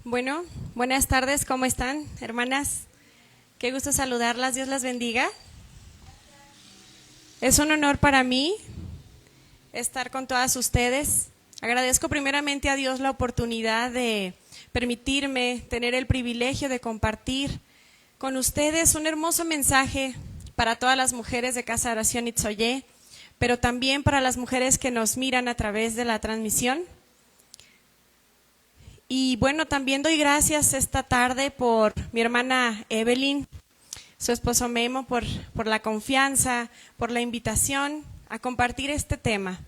Bueno, buenas tardes, ¿cómo están, hermanas? Qué gusto saludarlas, Dios las bendiga. Es un honor para mí estar con todas ustedes. Agradezco primeramente a Dios la oportunidad de permitirme tener el privilegio de compartir con ustedes un hermoso mensaje para todas las mujeres de Casa de Oración Itzoyé, pero también para las mujeres que nos miran a través de la transmisión. Y bueno, también doy gracias esta tarde por mi hermana Evelyn, su esposo Memo, por la confianza, por la invitación a compartir este tema.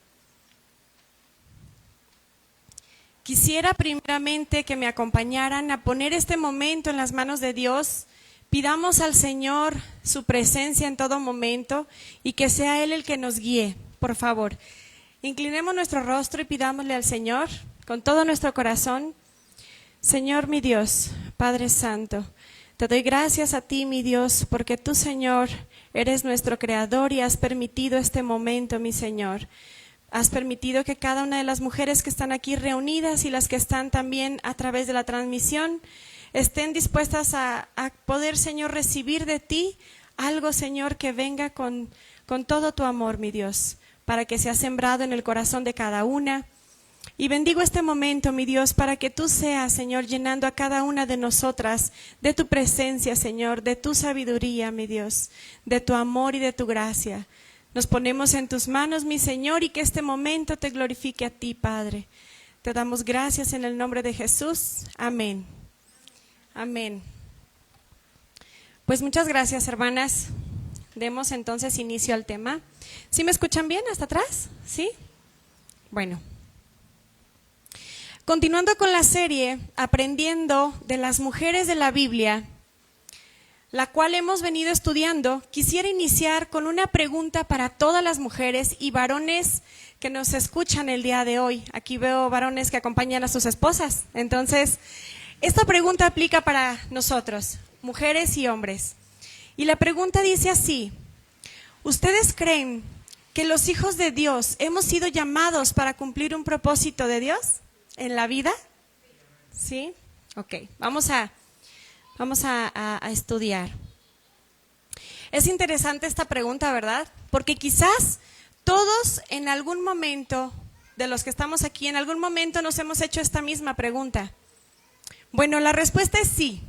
Quisiera primeramente que me acompañaran a poner este momento en las manos de Dios. Pidamos al Señor su presencia en todo momento y que sea Él el que nos guíe, por favor. Inclinemos nuestro rostro y pidámosle al Señor con todo nuestro corazón. Señor mi Dios, Padre Santo, te doy gracias a ti, mi Dios, porque tú, Señor, eres nuestro Creador y has permitido este momento, mi Señor. Has permitido que cada una de las mujeres que están aquí reunidas y las que están también a través de la transmisión estén dispuestas a poder, Señor, recibir de ti algo, Señor, que venga con todo tu amor, mi Dios, para que sea sembrado en el corazón de cada una. Y bendigo este momento, mi Dios, para que tú seas, Señor, llenando a cada una de nosotras de tu presencia, Señor, de tu sabiduría, mi Dios, de tu amor y de tu gracia. Nos ponemos en tus manos, mi Señor, y que este momento te glorifique a ti, Padre. Te damos gracias en el nombre de Jesús. Amén. Amén. Pues muchas gracias, hermanas. Demos entonces inicio al tema. ¿Sí me escuchan bien hasta atrás? ¿Sí? Bueno. Continuando con la serie, aprendiendo de las mujeres de la Biblia, la cual hemos venido estudiando, quisiera iniciar con una pregunta para todas las mujeres y varones que nos escuchan el día de hoy. Aquí veo varones que acompañan a sus esposas. Entonces, esta pregunta aplica para nosotros, mujeres y hombres. Y la pregunta dice así: ¿ustedes creen que los hijos de Dios hemos sido llamados para cumplir un propósito de Dios en la vida? ¿Sí? Ok, vamos a estudiar. Es interesante esta pregunta, ¿verdad? Porque quizás todos en algún momento, de los que estamos aquí, en algún momento nos hemos hecho esta misma pregunta. Bueno, la respuesta es sí.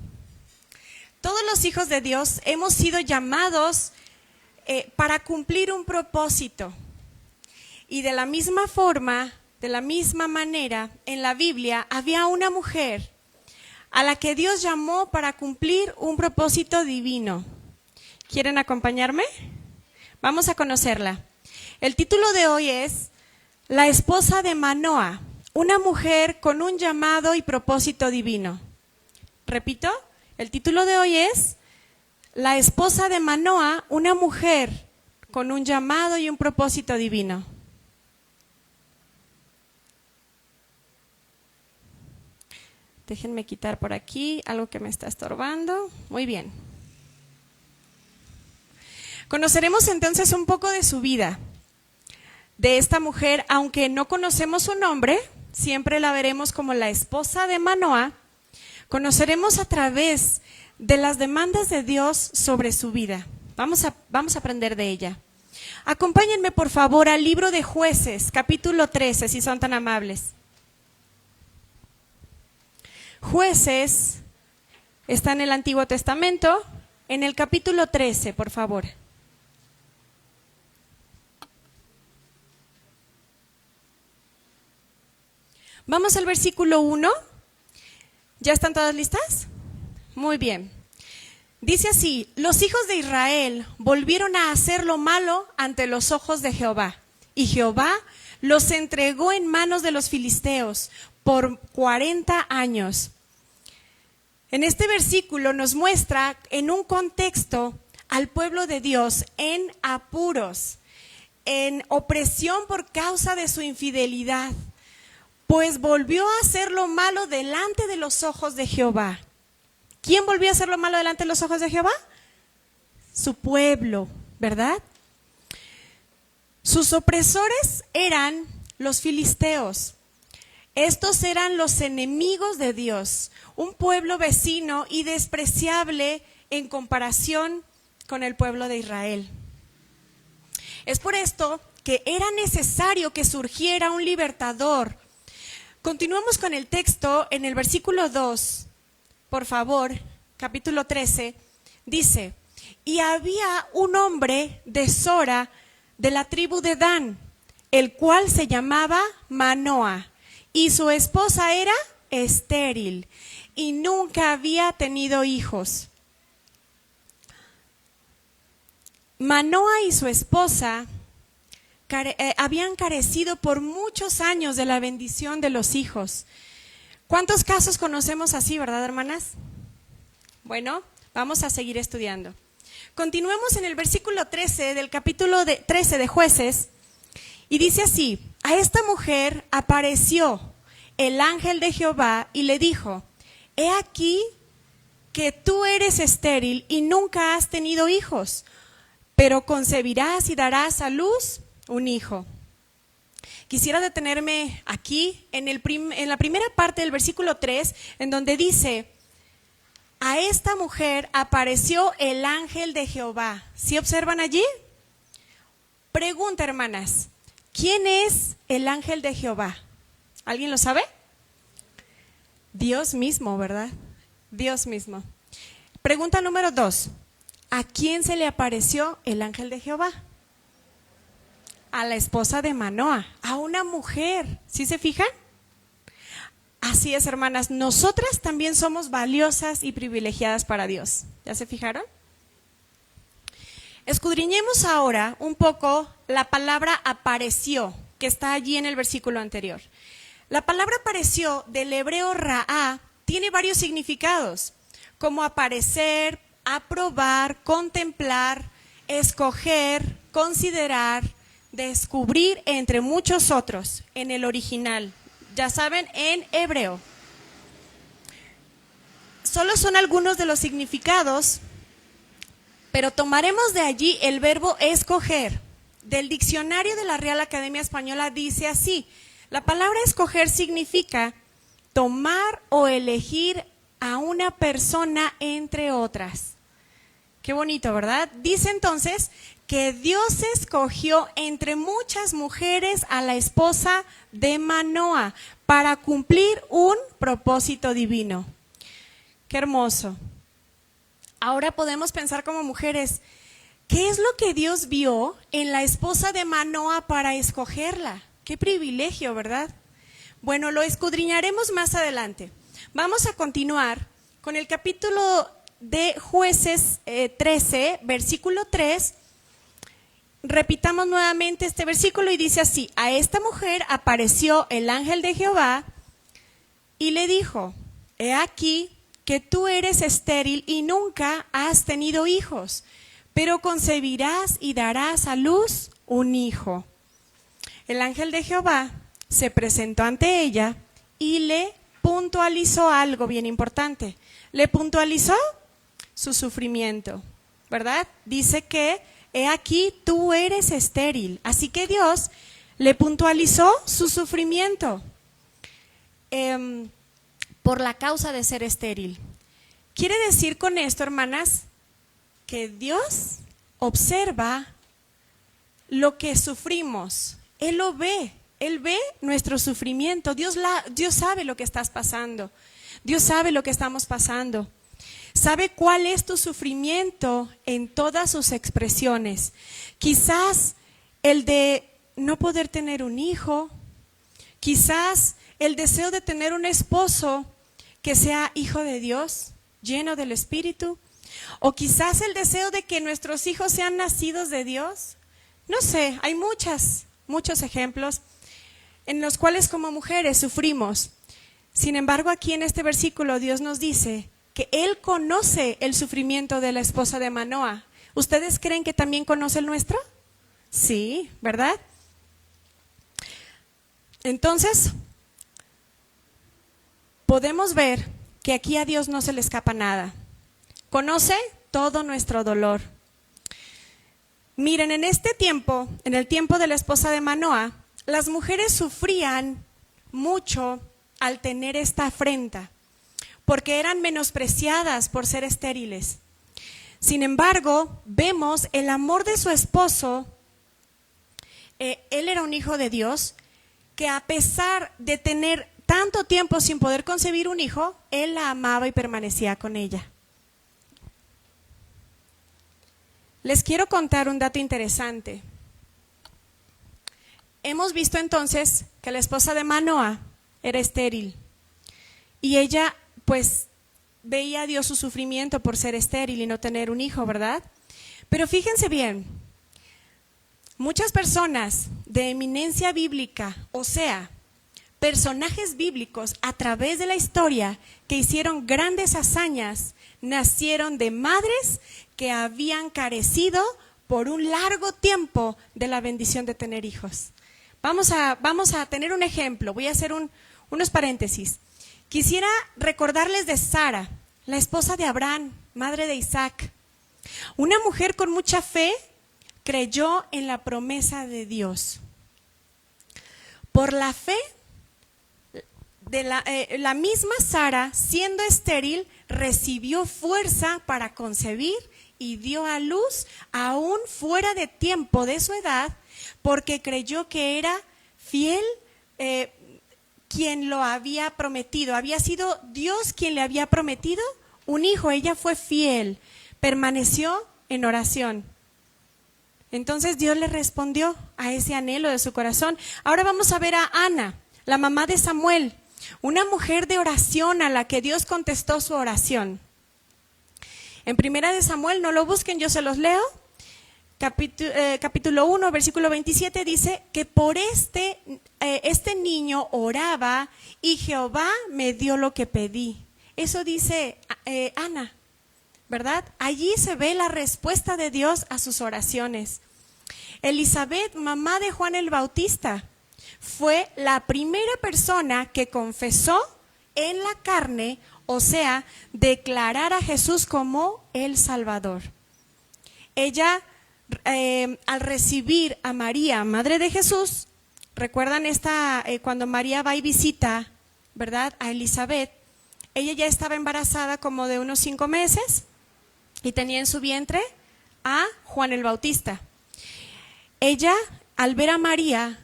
Todos los hijos de Dios hemos sido llamados para cumplir un propósito. Y de la misma forma, de la misma manera, en la Biblia había una mujer a la que Dios llamó para cumplir un propósito divino. ¿Quieren acompañarme? Vamos a conocerla. El título de hoy es La esposa de Manoa, una mujer con un llamado y propósito divino. Repito, el título de hoy es La esposa de Manoa, una mujer con un llamado y un propósito divino. Déjenme quitar por aquí algo que me está estorbando. Muy bien. Conoceremos entonces un poco de su vida, de esta mujer, aunque no conocemos su nombre, siempre la veremos como la esposa de Manoa. Conoceremos a través de las demandas de Dios sobre su vida. Vamos a aprender de ella. Acompáñenme por favor al libro de Jueces, capítulo 13, si son tan amables. Jueces está en el Antiguo Testamento, en el capítulo 13, por favor. Vamos al versículo 1. ¿Ya están todas listas? Muy bien. Dice así: los hijos de Israel volvieron a hacer lo malo ante los ojos de Jehová, y Jehová los entregó en manos de los filisteos por 40 años. En este versículo nos muestra en un contexto al pueblo de Dios en apuros, en opresión por causa de su infidelidad, pues volvió a hacer lo malo delante de los ojos de Jehová. ¿Quién volvió a hacer lo malo delante de los ojos de Jehová? Su pueblo, ¿verdad? Sus opresores eran los filisteos. Estos eran los enemigos de Dios, un pueblo vecino y despreciable en comparación con el pueblo de Israel. Es por esto que era necesario que surgiera un libertador. Continuamos con el texto en el versículo 2, por favor, capítulo 13, dice: y había un hombre de Sora, de la tribu de Dan, el cual se llamaba Manoa, y su esposa era estéril, y nunca había tenido hijos. Manoa y su esposa habían carecido por muchos años de la bendición de los hijos. ¿Cuántos casos conocemos así, verdad, hermanas? Bueno, vamos a seguir estudiando. Continuemos en el versículo 13 del capítulo 13 de Jueces, y dice así: a esta mujer apareció el ángel de Jehová y le dijo: he aquí que tú eres estéril y nunca has tenido hijos, pero concebirás y darás a luz un hijo. Quisiera detenerme aquí en la primera parte del versículo 3, en donde dice: a esta mujer apareció el ángel de Jehová. ¿Sí observan allí? Pregunta, hermanas, ¿quién es el ángel de Jehová? ¿Alguien lo sabe? Dios mismo, ¿verdad? Dios mismo. Pregunta número 2. ¿A quién se le apareció el ángel de Jehová? A la esposa de Manoa, a una mujer. ¿Sí se fijan? Así es, hermanas, nosotras también somos valiosas y privilegiadas para Dios. ¿Ya se fijaron? Escudriñemos ahora un poco la palabra apareció, que está allí en el versículo anterior. La palabra apareció del hebreo ra'á tiene varios significados, como aparecer, aprobar, contemplar, escoger, considerar, descubrir, entre muchos otros, en el original. Ya saben, en hebreo. Solo son algunos de los significados, pero tomaremos de allí el verbo escoger. Del diccionario de la Real Academia Española dice así: la palabra escoger significa tomar o elegir a una persona entre otras. Qué bonito, ¿verdad? Dice entonces que Dios escogió entre muchas mujeres a la esposa de Manoa para cumplir un propósito divino. Qué hermoso. Ahora podemos pensar como mujeres, ¿qué es lo que Dios vio en la esposa de Manoa para escogerla? Qué privilegio, ¿verdad? Bueno, lo escudriñaremos más adelante. Vamos a continuar con el capítulo de Jueces 13, versículo 3. Repitamos nuevamente este versículo y dice así: a esta mujer apareció el ángel de Jehová y le dijo: he aquí que tú eres estéril y nunca has tenido hijos, pero concebirás y darás a luz un hijo. El ángel de Jehová se presentó ante ella y le puntualizó algo bien importante. Le puntualizó su sufrimiento, ¿verdad? Dice que he aquí tú eres estéril. Así que Dios le puntualizó su sufrimiento por la causa de ser estéril. Quiere decir con esto, hermanas, que Dios observa lo que sufrimos. Él lo ve. Él ve nuestro sufrimiento. Dios sabe lo que estás pasando. Dios sabe lo que estamos pasando. Sabe cuál es tu sufrimiento en todas sus expresiones. Quizás el de no poder tener un hijo, quizás el deseo de tener un esposo que sea hijo de Dios, lleno del Espíritu, o quizás el deseo de que nuestros hijos sean nacidos de Dios. No sé, hay muchos ejemplos en los cuales como mujeres sufrimos. Sin embargo, aquí en este versículo Dios nos dice que Él conoce el sufrimiento de la esposa de Manoa. ¿Ustedes creen que también conoce el nuestro? Sí, ¿verdad? Entonces, podemos ver que aquí a Dios no se le escapa nada. Conoce todo nuestro dolor. Miren, en este tiempo, en el tiempo de la esposa de Manoa, las mujeres sufrían mucho al tener esta afrenta, porque eran menospreciadas por ser estériles. Sin embargo, vemos el amor de su esposo. Él era un hijo de Dios, que a pesar de tener tanto tiempo sin poder concebir un hijo, él la amaba y permanecía con ella. Les quiero contar un dato interesante. Hemos visto entonces que la esposa de Manoah era estéril y ella pues veía a Dios su sufrimiento por ser estéril y no tener un hijo, ¿verdad? Pero fíjense bien, muchas personas de eminencia bíblica, o sea, personajes bíblicos a través de la historia que hicieron grandes hazañas, nacieron de madres que habían carecido por un largo tiempo de la bendición de tener hijos. Vamos a tener un ejemplo, voy a hacer unos paréntesis. Quisiera recordarles de Sara, la esposa de Abraham, madre de Isaac. Una mujer con mucha fe creyó en la promesa de Dios. Por la fe, la misma Sara, siendo estéril, recibió fuerza para concebir y dio a luz aún fuera de tiempo de su edad, porque creyó que era fiel quien lo había prometido. Había sido Dios quien le había prometido un hijo. Ella fue fiel, permaneció en oración. Entonces Dios le respondió a ese anhelo de su corazón. Ahora vamos a ver a Ana, la mamá de Samuel, una mujer de oración a la que Dios contestó su oración. En Primera de Samuel, no lo busquen, yo se los leo. Capítulo 1, versículo 27 dice que por este niño oraba y Jehová me dio lo que pedí. Eso dice Ana, ¿verdad? Allí se ve la respuesta de Dios a sus oraciones. Elizabeth, mamá de Juan el Bautista, fue la primera persona que confesó en la carne, o sea, declarar a Jesús como el Salvador. Ella, al recibir a María, madre de Jesús, recuerdan cuando María va y visita, ¿verdad?, a Elizabeth, ella ya estaba embarazada como de unos 5 meses y tenía en su vientre a Juan el Bautista. Ella, al ver a María,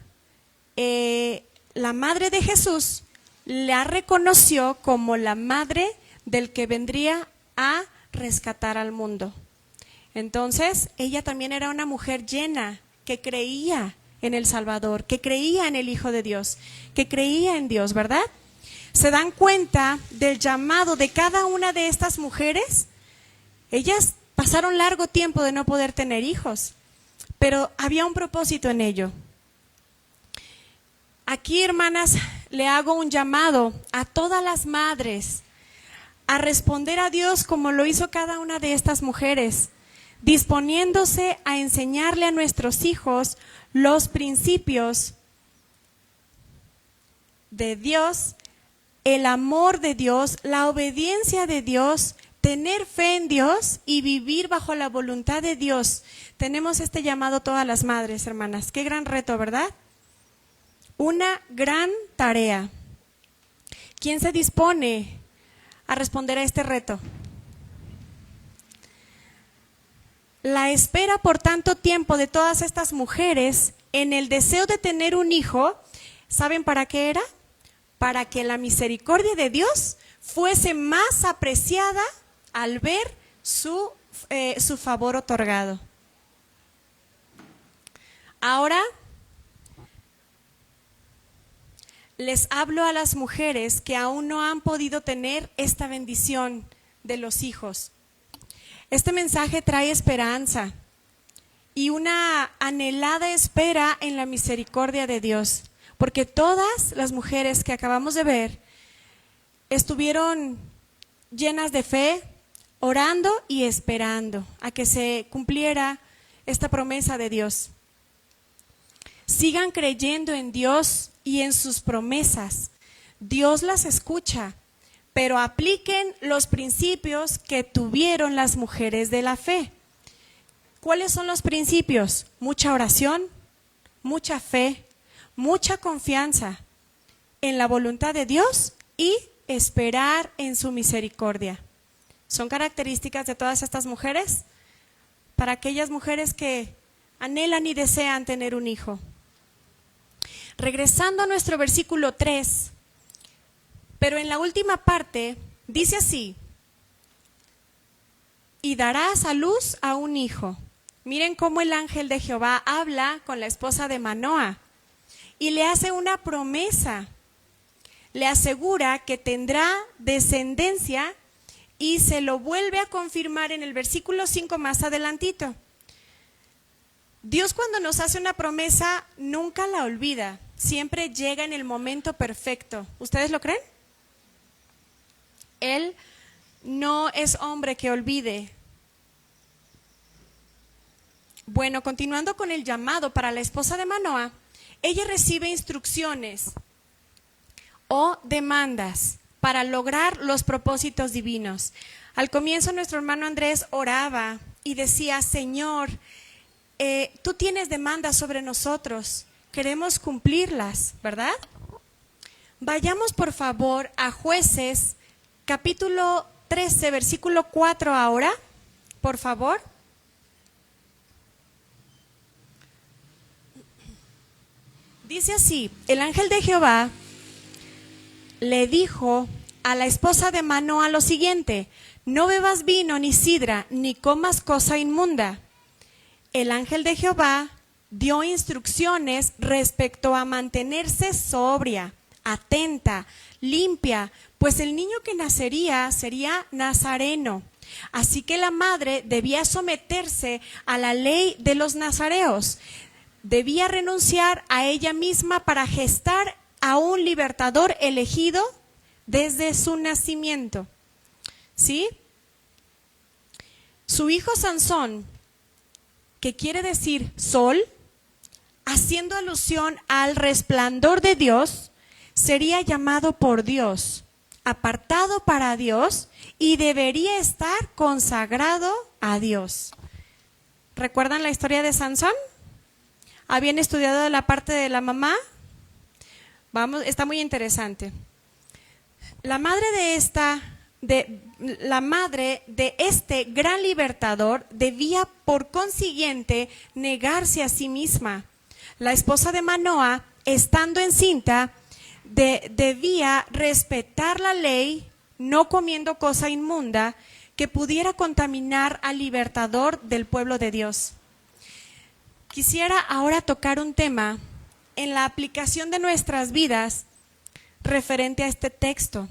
la madre de Jesús, la reconoció como la madre del que vendría a rescatar al mundo. Entonces, ella también era una mujer llena, que creía en el Salvador, que creía en el Hijo de Dios, que creía en Dios, ¿verdad? ¿Se dan cuenta del llamado de cada una de estas mujeres? Ellas pasaron largo tiempo de no poder tener hijos, pero había un propósito en ello. Aquí, hermanas, le hago un llamado a todas las madres a responder a Dios como lo hizo cada una de estas mujeres, disponiéndose a enseñarle a nuestros hijos los principios de Dios, el amor de Dios, la obediencia de Dios, tener fe en Dios y vivir bajo la voluntad de Dios. Tenemos este llamado todas las madres, hermanas. Qué gran reto, ¿verdad? Una gran tarea. ¿Quién se dispone a responder a este reto? La espera por tanto tiempo de todas estas mujeres en el deseo de tener un hijo, ¿saben para qué era? Para que la misericordia de Dios fuese más apreciada al ver su favor otorgado. Ahora les hablo a las mujeres que aún no han podido tener esta bendición de los hijos. Este mensaje trae esperanza y una anhelada espera en la misericordia de Dios, porque todas las mujeres que acabamos de ver estuvieron llenas de fe, orando y esperando a que se cumpliera esta promesa de Dios. Sigan creyendo en Dios y en sus promesas. Dios las escucha, pero apliquen los principios que tuvieron las mujeres de la fe. ¿Cuáles son los principios? Mucha oración, mucha fe, mucha confianza. en la voluntad de Dios y esperar en su misericordia. Son características de todas estas mujeres, para aquellas mujeres que anhelan y desean tener un hijo. Regresando a nuestro versículo 3, pero en la última parte dice así: y darás a luz a un hijo. Miren cómo el ángel de Jehová habla con la esposa de Manoa y le hace una promesa. Le asegura que tendrá descendencia y se lo vuelve a confirmar en el versículo 5 más adelantito. Dios, cuando nos hace una promesa, nunca la olvida, siempre llega en el momento perfecto. ¿Ustedes lo creen? Él no es hombre que olvide. Bueno, continuando con el llamado para la esposa de Manoa, ella recibe instrucciones o demandas para lograr los propósitos divinos. Al comienzo nuestro hermano Andrés oraba y decía: Señor, tú tienes demandas sobre nosotros, queremos cumplirlas, ¿verdad? Vayamos por favor a Jueces, capítulo 13, versículo 4 ahora, por favor. Dice así: el ángel de Jehová le dijo a la esposa de Manoa lo siguiente: no bebas vino ni sidra, ni comas cosa inmunda. El ángel de Jehová dio instrucciones respecto a mantenerse sobria, atenta, limpia, pues el niño que nacería sería nazareno. Así que la madre debía someterse a la ley de los nazareos. Debía renunciar a ella misma para gestar a un libertador elegido desde su nacimiento. ¿Sí? Su hijo Sansón, que quiere decir sol, haciendo alusión al resplandor de Dios, sería llamado por Dios, apartado para Dios, y debería estar consagrado a Dios. ¿Recuerdan la historia de Sansón? ¿Habían estudiado la parte de la mamá? Vamos, está muy interesante. La madre de este gran libertador debía, por consiguiente, negarse a sí misma. La esposa de Manoa, estando encinta, debía respetar la ley, no comiendo cosa inmunda que pudiera contaminar al libertador del pueblo de Dios. Quisiera ahora tocar un tema en la aplicación de nuestras vidas referente a este texto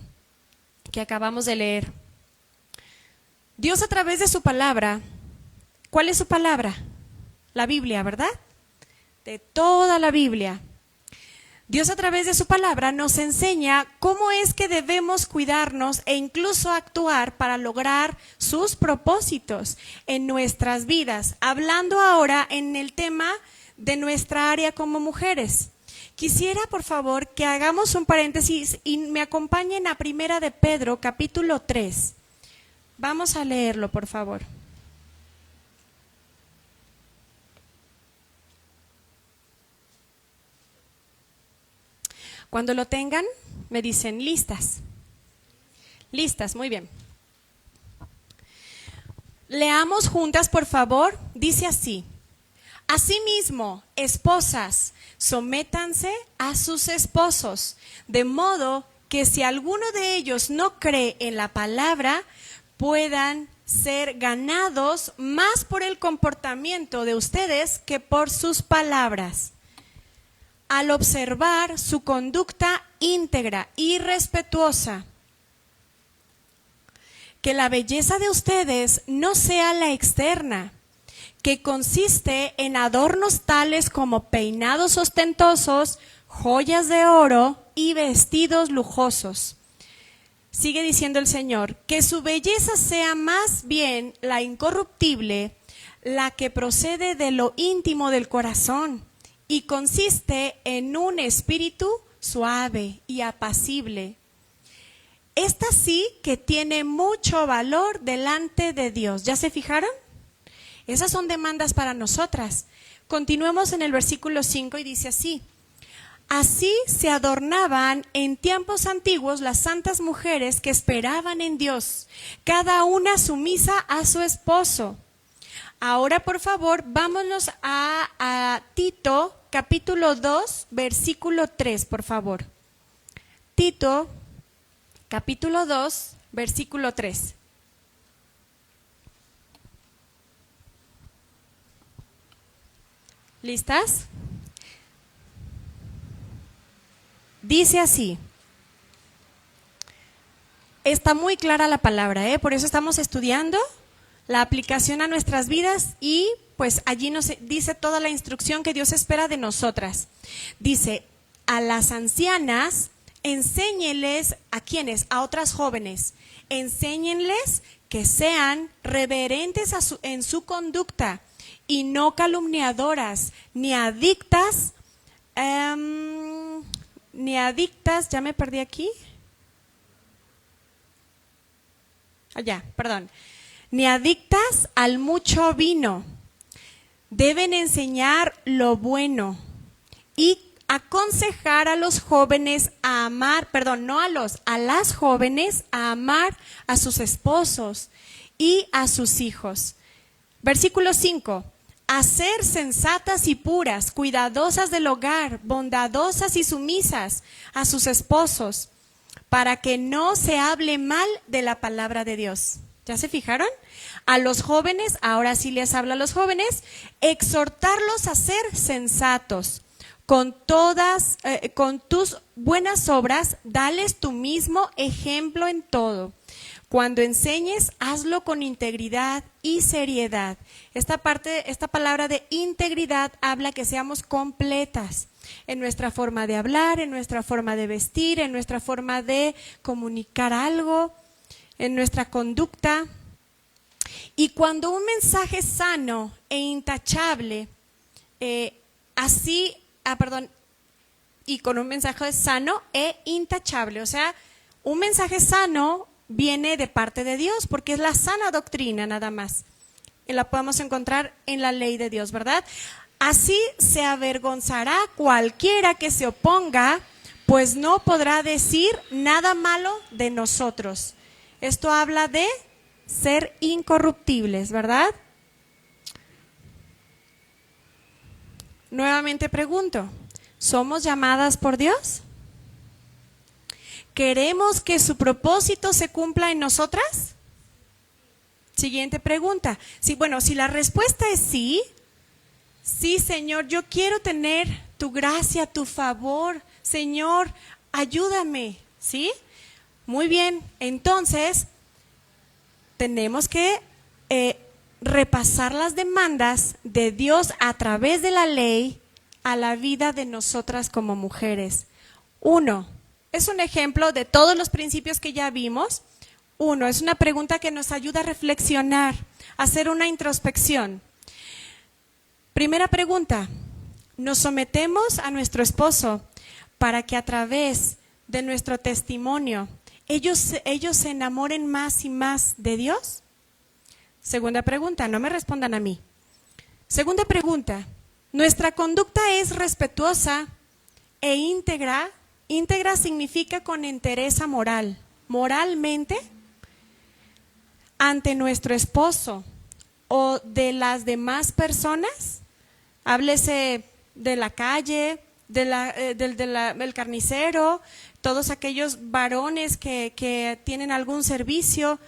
que acabamos de leer. Dios, a través de su palabra, ¿cuál es su palabra? La Biblia, ¿verdad? De toda la Biblia. Dios, a través de su palabra, nos enseña cómo es que debemos cuidarnos e incluso actuar para lograr sus propósitos en nuestras vidas. Hablando ahora en el tema de nuestra área como mujeres. Quisiera, por favor, que hagamos un paréntesis y me acompañen a Primera de Pedro, capítulo 3. Vamos a leerlo, por favor. Cuando lo tengan, me dicen listas. Listas, muy bien. Leamos juntas, por favor. Dice así: asimismo, esposas, sométanse a sus esposos, de modo que si alguno de ellos no cree en la palabra, puedan ser ganados más por el comportamiento de ustedes que por sus palabras. Al observar su conducta íntegra y respetuosa, que la belleza de ustedes no sea la externa, que consiste en adornos tales como peinados ostentosos, joyas de oro y vestidos lujosos. Sigue diciendo el Señor, que su belleza sea más bien la incorruptible, la que procede de lo íntimo del corazón, y consiste en un espíritu suave y apacible. Esta sí que tiene mucho valor delante de Dios. ¿Ya se fijaron? Esas son demandas para nosotras. Continuemos en el versículo 5 y dice así: Así se adornaban en tiempos antiguos las santas mujeres que esperaban en Dios, cada una sumisa a su esposo. Ahora, por favor, vámonos a Tito, capítulo 2, versículo 3, por favor. Tito, capítulo 2, versículo 3. ¿Listas? Dice así. Está muy clara la palabra, por eso estamos estudiando la aplicación a nuestras vidas y pues allí nos dice toda la instrucción que Dios espera de nosotras. Dice, a las ancianas, enséñenles, ¿a quiénes? A otras jóvenes. Enséñenles que sean reverentes en su conducta y no calumniadoras, ni adictas, ya me perdí aquí. Ni adictas al mucho vino. Deben enseñar lo bueno y aconsejar a los jóvenes a amar, a las jóvenes a amar a sus esposos y a sus hijos. Versículo 5. A ser sensatas y puras, cuidadosas del hogar, bondadosas y sumisas a sus esposos, para que no se hable mal de la palabra de Dios. ¿Ya se fijaron? A los jóvenes, ahora sí les habla a los jóvenes, exhortarlos a ser sensatos. Con tus buenas obras, dales tu mismo ejemplo en todo. Cuando enseñes, hazlo con integridad y seriedad. Esta palabra de integridad habla que seamos completas en nuestra forma de hablar, en nuestra forma de vestir, en nuestra forma de comunicar algo, en nuestra conducta. Y cuando un mensaje sano e intachable, y con un mensaje sano e intachable, o sea, un mensaje sano viene de parte de Dios, porque es la sana doctrina nada más. Y la podemos encontrar en la ley de Dios, ¿verdad? Así se avergonzará cualquiera que se oponga, pues no podrá decir nada malo de nosotros. Esto habla de ser incorruptibles, ¿verdad? Nuevamente pregunto, ¿somos llamadas por Dios? ¿Queremos que su propósito se cumpla en nosotras? Siguiente pregunta. Si la respuesta es sí, Señor, yo quiero tener tu gracia, tu favor. Señor, ayúdame, ¿sí? Muy bien, entonces tenemos que repasar las demandas de Dios a través de la ley a la vida de nosotras como mujeres. 1. Es un ejemplo de todos los principios que ya vimos. 1. Es una pregunta que nos ayuda a reflexionar, a hacer una introspección. Primera pregunta, ¿nos sometemos a nuestro esposo para que a través de nuestro testimonio ellos se enamoren más y más de Dios? Segunda pregunta, no me respondan a mí. Segunda pregunta, ¿nuestra conducta es respetuosa e íntegra? Íntegra significa con entereza moral, moralmente, ante nuestro esposo o de las demás personas. Háblese de la calle, del carnicero, todos aquellos varones que tienen algún servicio.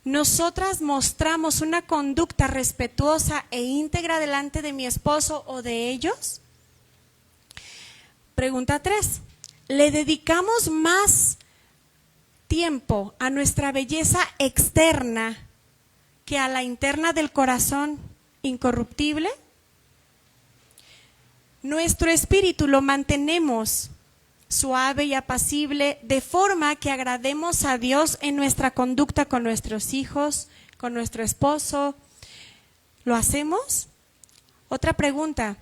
Nosotras mostramos una conducta respetuosa e íntegra delante de mi esposo o de ellos. Pregunta 3. ¿Le dedicamos más tiempo a nuestra belleza externa que a la interna del corazón incorruptible? Nuestro espíritu lo mantenemos suave y apacible de forma que agrademos a Dios en nuestra conducta con nuestros hijos, con nuestro esposo. ¿Lo hacemos? Otra pregunta.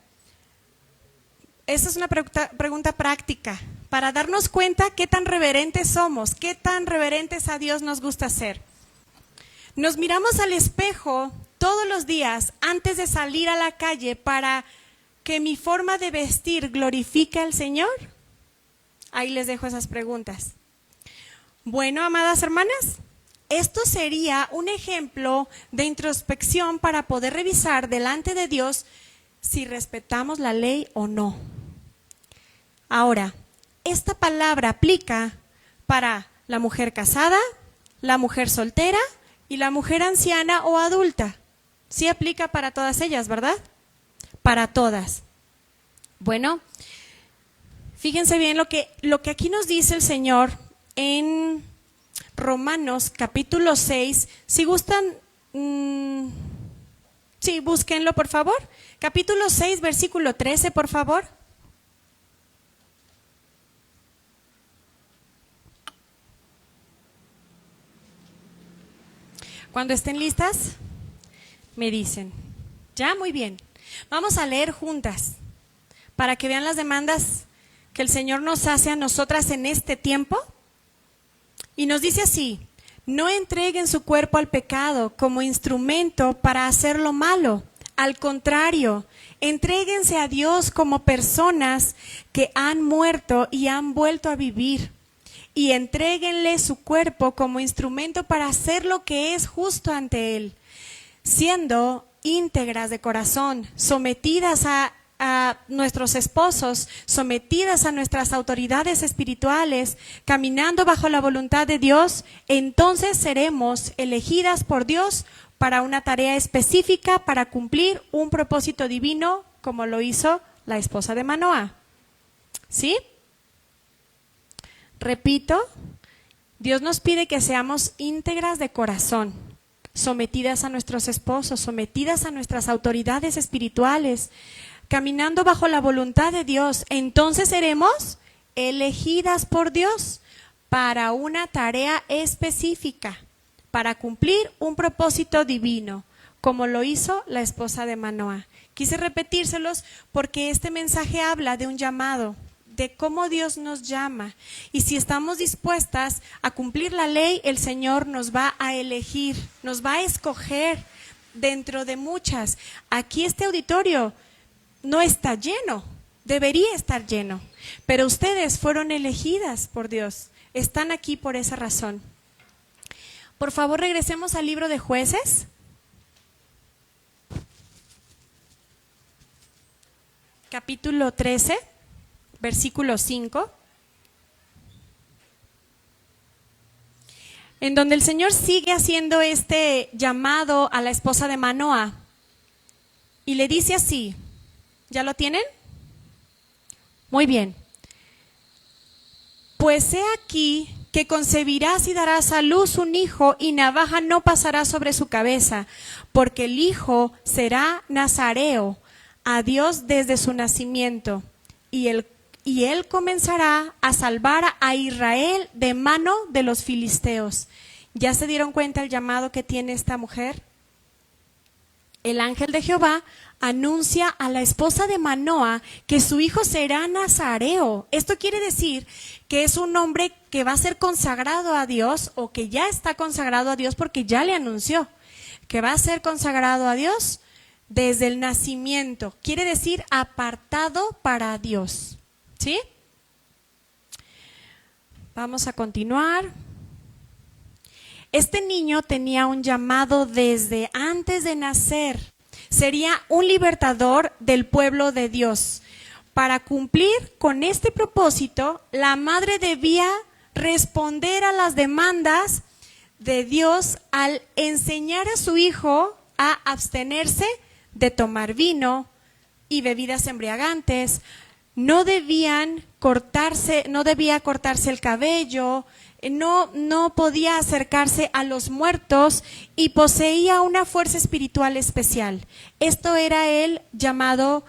Esa es una pregunta práctica para darnos cuenta qué tan reverentes somos, qué tan reverentes a Dios nos gusta ser. Nos miramos al espejo todos los días antes de salir a la calle para que mi forma de vestir glorifique al Señor. Ahí les dejo esas preguntas. Bueno, amadas hermanas, esto sería un ejemplo de introspección para poder revisar delante de Dios si respetamos la ley o no. Ahora, esta palabra aplica para la mujer casada, la mujer soltera y la mujer anciana o adulta. Sí aplica para todas ellas, ¿verdad? Para todas. Bueno, fíjense bien lo que aquí nos dice el Señor en Romanos capítulo 6. Si gustan, sí, búsquenlo por favor. Capítulo 6, versículo 13, por favor. Cuando estén listas, me dicen. Ya, muy bien. Vamos a leer juntas para que vean las demandas que el Señor nos hace a nosotras en este tiempo. Y nos dice así: no entreguen su cuerpo al pecado como instrumento para hacer lo malo. Al contrario, entréguense a Dios como personas que han muerto y han vuelto a vivir. Y entréguenle su cuerpo como instrumento para hacer lo que es justo ante Él, siendo íntegras de corazón, sometidas a nuestros esposos, sometidas a nuestras autoridades espirituales, caminando bajo la voluntad de Dios. Entonces seremos elegidas por Dios para una tarea específica, para cumplir un propósito divino, como lo hizo la esposa de Manoah. ¿Sí? Repito, Dios nos pide que seamos íntegras de corazón, sometidas a nuestros esposos, sometidas a nuestras autoridades espirituales, caminando bajo la voluntad de Dios. Entonces seremos elegidas por Dios para una tarea específica, para cumplir un propósito divino, como lo hizo la esposa de Manoah. Quise repetírselos porque este mensaje habla de un llamado, de cómo Dios nos llama. Y si estamos dispuestas a cumplir la ley, el Señor nos va a elegir, nos va a escoger dentro de muchas. Aquí este auditorio no está lleno, debería estar lleno, pero ustedes fueron elegidas por Dios, están aquí por esa razón. Por favor, regresemos al libro de Jueces. Capítulo 13, versículo 5. En donde el Señor sigue haciendo este llamado a la esposa de Manoah. Y le dice así. ¿Ya lo tienen? Muy bien. Pues he aquí que concebirás y darás a luz un hijo, y navaja no pasará sobre su cabeza, porque el hijo será nazareo a Dios desde su nacimiento, y él comenzará a salvar a Israel de mano de los filisteos. ¿Ya se dieron cuenta el llamado que tiene esta mujer? El ángel de Jehová anuncia a la esposa de Manoah que su hijo será nazareo. Esto quiere decir que es un hombre que va a ser consagrado a Dios, o que ya está consagrado a Dios, porque ya le anunció que va a ser consagrado a Dios desde el nacimiento. Quiere decir apartado para Dios. ¿Sí? Vamos a continuar. Este niño tenía un llamado desde antes de nacer. Sería un libertador del pueblo de Dios. Para cumplir con este propósito, la madre debía responder a las demandas de Dios al enseñar a su hijo a abstenerse de tomar vino y bebidas embriagantes. No debía cortarse el cabello, no podía acercarse a los muertos, y poseía una fuerza espiritual especial. Esto era el llamado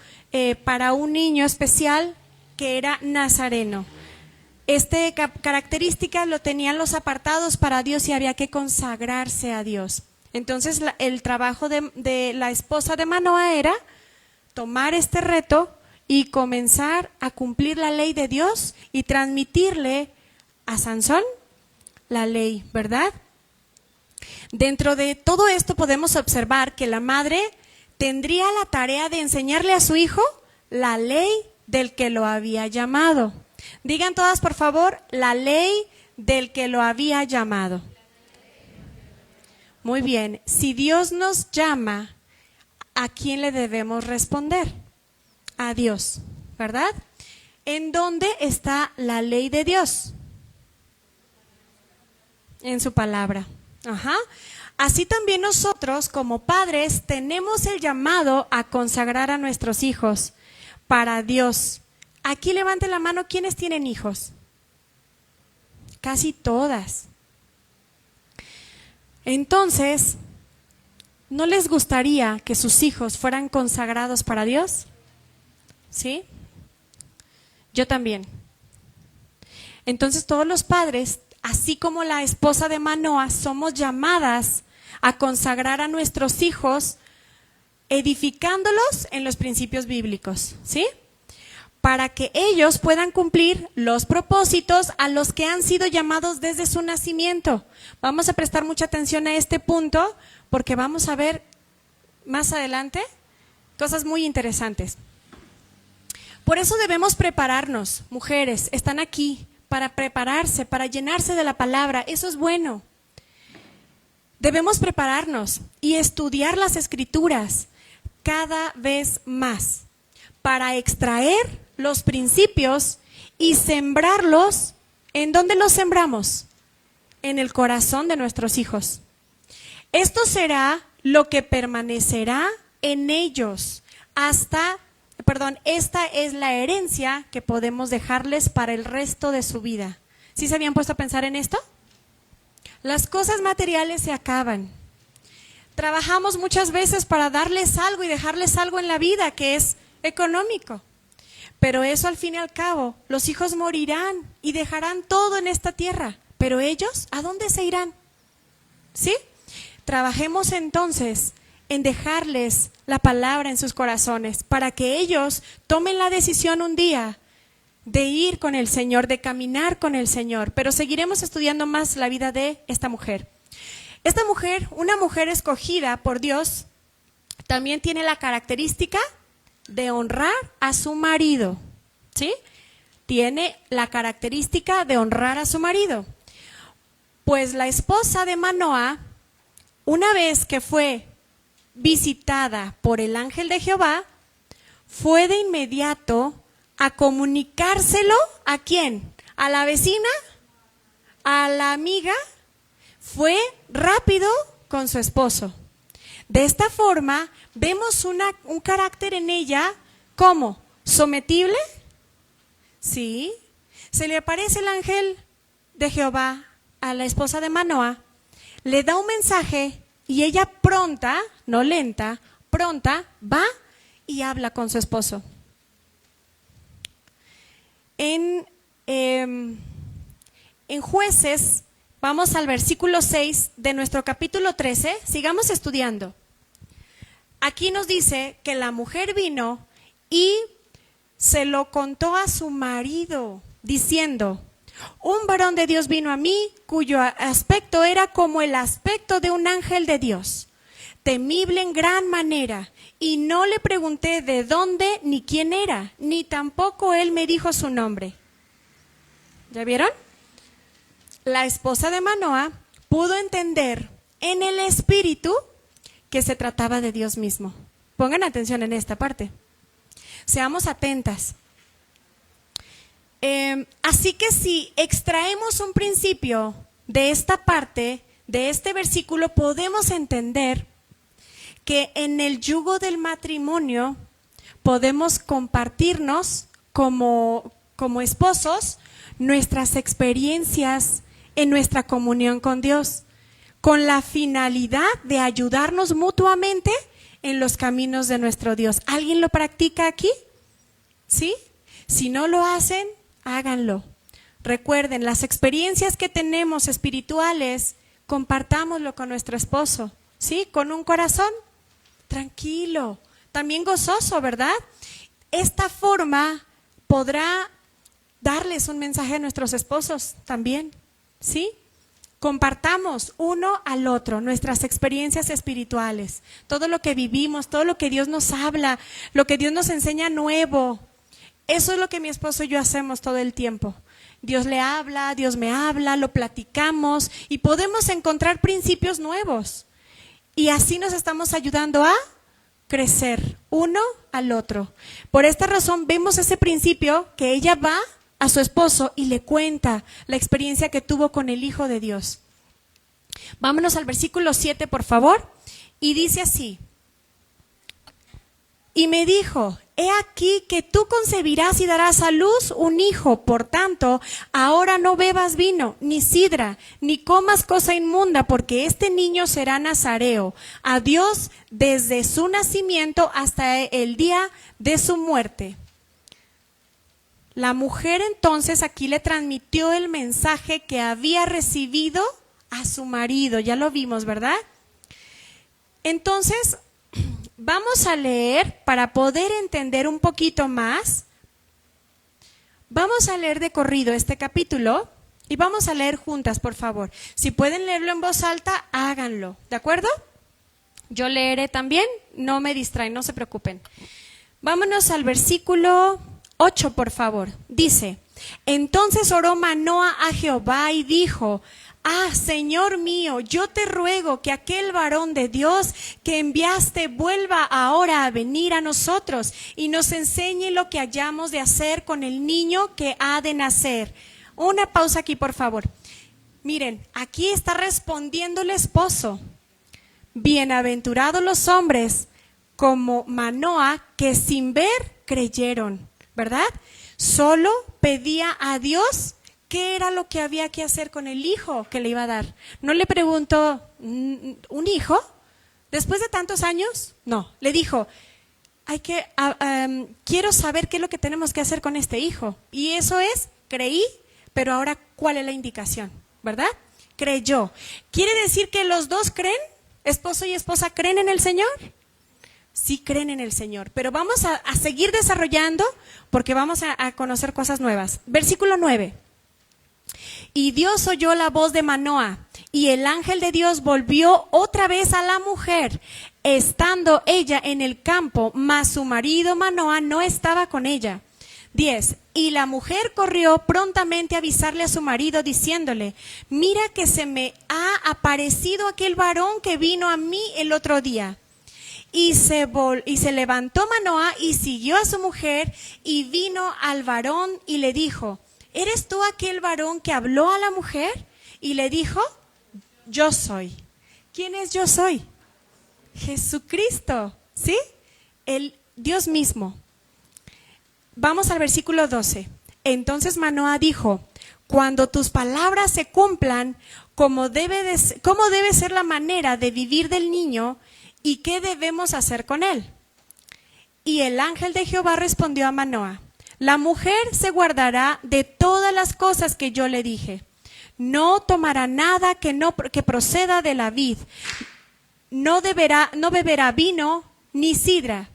para un niño especial que era nazareno. Esta característica lo tenían los apartados para Dios, y había que consagrarse a Dios. Entonces el trabajo de la esposa de Manoah era tomar este reto y comenzar a cumplir la ley de Dios y transmitirle a Sansón la ley, ¿verdad? Dentro de todo esto podemos observar que la madre tendría la tarea de enseñarle a su hijo la ley del que lo había llamado. Digan todas, por favor, la ley del que lo había llamado. Muy bien, si Dios nos llama, ¿a quién le debemos responder? A Dios, ¿verdad? ¿En dónde está la ley de Dios? En su palabra. Ajá. Así también nosotros, como padres, tenemos el llamado a consagrar a nuestros hijos para Dios. Aquí levante la mano, ¿quiénes tienen hijos? Casi todas. Entonces, ¿no les gustaría que sus hijos fueran consagrados para Dios? ¿Sí? Yo también. Entonces todos los padres, así como la esposa de Manoa, somos llamadas a consagrar a nuestros hijos, edificándolos en los principios bíblicos, ¿sí? Para que ellos puedan cumplir los propósitos a los que han sido llamados desde su nacimiento. Vamos a prestar mucha atención a este punto porque vamos a ver más adelante cosas muy interesantes. Por eso debemos prepararnos, mujeres, están aquí para prepararse, para llenarse de la palabra, eso es bueno. Debemos prepararnos y estudiar las Escrituras cada vez más para extraer los principios y sembrarlos. ¿En dónde los sembramos? En el corazón de nuestros hijos. Esto será lo que permanecerá en ellos esta es la herencia que podemos dejarles para el resto de su vida. ¿Sí se habían puesto a pensar en esto? Las cosas materiales se acaban. Trabajamos muchas veces para darles algo y dejarles algo en la vida que es económico. Pero eso al fin y al cabo, los hijos morirán y dejarán todo en esta tierra. Pero ellos, ¿a dónde se irán? ¿Sí? Trabajemos entonces en dejarles la palabra en sus corazones para que ellos tomen la decisión un día de ir con el Señor, de caminar con el Señor. Pero seguiremos estudiando más la vida de esta mujer. Esta mujer, una mujer escogida por Dios, también tiene la característica de honrar a su marido, ¿sí? Tiene la característica de honrar a su marido. Pues la esposa de Manoa, una vez que fue visitada por el ángel de Jehová, fue de inmediato a comunicárselo ¿a quién? ¿A la vecina? ¿A la amiga? Fue rápido con su esposo. De esta forma, vemos un carácter en ella, ¿cómo? ¿Sometible? Sí. Se le aparece el ángel de Jehová a la esposa de Manoa, le da un mensaje y ella pronta, no lenta, pronta, va y habla con su esposo. En Jueces, vamos al versículo 6 de nuestro capítulo 13, sigamos estudiando. Aquí nos dice que la mujer vino y se lo contó a su marido, diciendo: un varón de Dios vino a mí, cuyo aspecto era como el aspecto de un ángel de Dios, temible en gran manera, y no le pregunté de dónde ni quién era, ni tampoco él me dijo su nombre. ¿Ya vieron? La esposa de Manoa pudo entender en el espíritu que se trataba de Dios mismo. Pongan atención en esta parte. Seamos atentas. Así que si extraemos un principio de esta parte, de este versículo, podemos entender que en el yugo del matrimonio podemos compartirnos como esposos nuestras experiencias en nuestra comunión con Dios, con la finalidad de ayudarnos mutuamente en los caminos de nuestro Dios. ¿Alguien lo practica aquí? ¿Sí? Si no lo hacen, háganlo. Recuerden, las experiencias que tenemos espirituales, compartámoslo con nuestro esposo, ¿sí? Con un corazón tranquilo, también gozoso, ¿verdad? Esta forma podrá darles un mensaje a nuestros esposos también, ¿sí? Compartamos uno al otro nuestras experiencias espirituales, todo lo que vivimos, todo lo que Dios nos habla, lo que Dios nos enseña nuevo. Eso es lo que mi esposo y yo hacemos todo el tiempo. Dios le habla, Dios me habla, lo platicamos y podemos encontrar principios nuevos. Y así nos estamos ayudando a crecer uno al otro. Por esta razón vemos ese principio que ella va a su esposo y le cuenta la experiencia que tuvo con el Hijo de Dios. Vámonos al versículo 7, por favor. Y dice así: y me dijo, he aquí que tú concebirás y darás a luz un hijo, por tanto, ahora no bebas vino, ni sidra, ni comas cosa inmunda, porque este niño será nazareo a Dios desde su nacimiento hasta el día de su muerte. La mujer entonces aquí le transmitió el mensaje que había recibido a su marido, ya lo vimos, ¿verdad? Entonces, vamos a leer para poder entender un poquito más. Vamos a leer de corrido este capítulo y vamos a leer juntas, por favor. Si pueden leerlo en voz alta, háganlo, ¿de acuerdo? Yo leeré también, no me distraen, no se preocupen. Vámonos al versículo 8, por favor. Dice, entonces oró Manoa a Jehová y dijo, ah, Señor mío, yo te ruego que aquel varón de Dios que enviaste vuelva ahora a venir a nosotros y nos enseñe lo que hayamos de hacer con el niño que ha de nacer. Una pausa aquí, por favor. Miren, aquí está respondiendo el esposo. Bienaventurados los hombres como Manoa que sin ver creyeron, ¿verdad? Solo pedía a Dios qué era lo que había que hacer con el hijo que le iba a dar. No le preguntó, ¿un hijo? ¿Después de tantos años? No, le dijo, quiero saber qué es lo que tenemos que hacer con este hijo. Y eso es, creí, pero ahora, ¿cuál es la indicación? ¿Verdad? Creyó. ¿Quiere decir que los dos creen? ¿Esposo y esposa creen en el Señor? Sí creen en el Señor, pero vamos a seguir desarrollando porque vamos a conocer cosas nuevas. Versículo 9. Y Dios oyó la voz de Manoa, y el ángel de Dios volvió otra vez a la mujer, estando ella en el campo, mas su marido Manoa no estaba con ella. 10. Y la mujer corrió prontamente a avisarle a su marido, diciéndole, mira que se me ha aparecido aquel varón que vino a mí el otro día. Y se levantó Manoa y siguió a su mujer, y vino al varón y le dijo, ¿eres tú aquel varón que habló a la mujer? Y le dijo, yo soy. ¿Quién es yo soy? Jesucristo, ¿sí? El Dios mismo. Vamos al versículo 12. Entonces Manoa dijo, cuando tus palabras se cumplan, ¿cómo debe ser la manera de vivir del niño y qué debemos hacer con él? Y el ángel de Jehová respondió a Manoa, la mujer se guardará de todas las cosas que yo le dije. No tomará nada que proceda de la vid. No beberá vino ni sidra.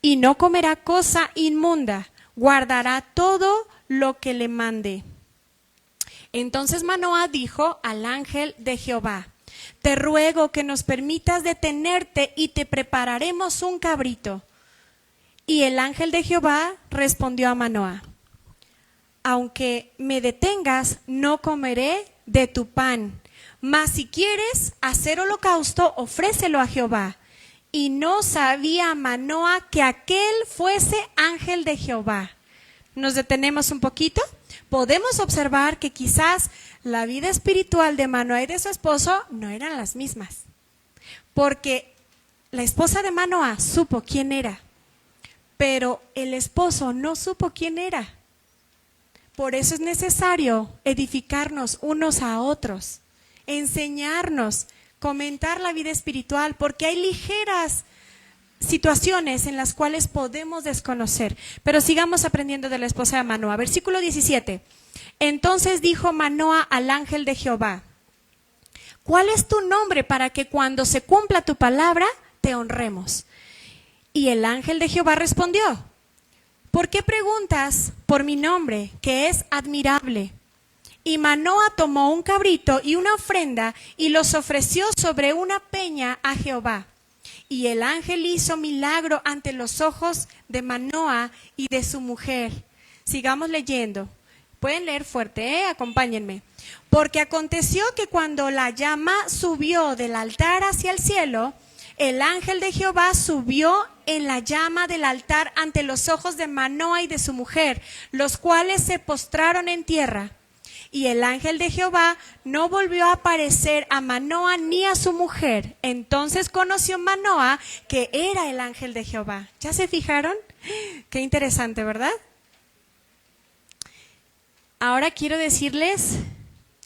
Y no comerá cosa inmunda. Guardará todo lo que le mande. Entonces Manoa dijo al ángel de Jehová, te ruego que nos permitas detenerte y te prepararemos un cabrito. Y el ángel de Jehová respondió a Manoa, aunque me detengas, no comeré de tu pan, mas si quieres hacer holocausto, ofrécelo a Jehová. Y no sabía Manoa que aquel fuese ángel de Jehová. Nos detenemos un poquito. Podemos observar que quizás la vida espiritual de Manoa y de su esposo no eran las mismas, porque la esposa de Manoa supo quién era, pero el esposo no supo quién era. Por eso es necesario edificarnos unos a otros, enseñarnos, comentar la vida espiritual, porque hay ligeras situaciones en las cuales podemos desconocer. Pero sigamos aprendiendo de la esposa de Manoa. Versículo 17. Entonces dijo Manoa al ángel de Jehová, ¿cuál es tu nombre para que cuando se cumpla tu palabra te honremos? Y el ángel de Jehová respondió, ¿por qué preguntas por mi nombre, que es admirable? Y Manoa tomó un cabrito y una ofrenda y los ofreció sobre una peña a Jehová. Y el ángel hizo milagro ante los ojos de Manoa y de su mujer. Sigamos leyendo. Pueden leer fuerte, acompáñenme. Porque aconteció que cuando la llama subió del altar hacia el cielo, el ángel de Jehová subió en la llama del altar ante los ojos de Manoa y de su mujer, los cuales se postraron en tierra. Y el ángel de Jehová no volvió a aparecer a Manoa ni a su mujer. Entonces conoció Manoa que era el ángel de Jehová. ¿Ya se fijaron? Qué interesante, ¿verdad? Ahora quiero decirles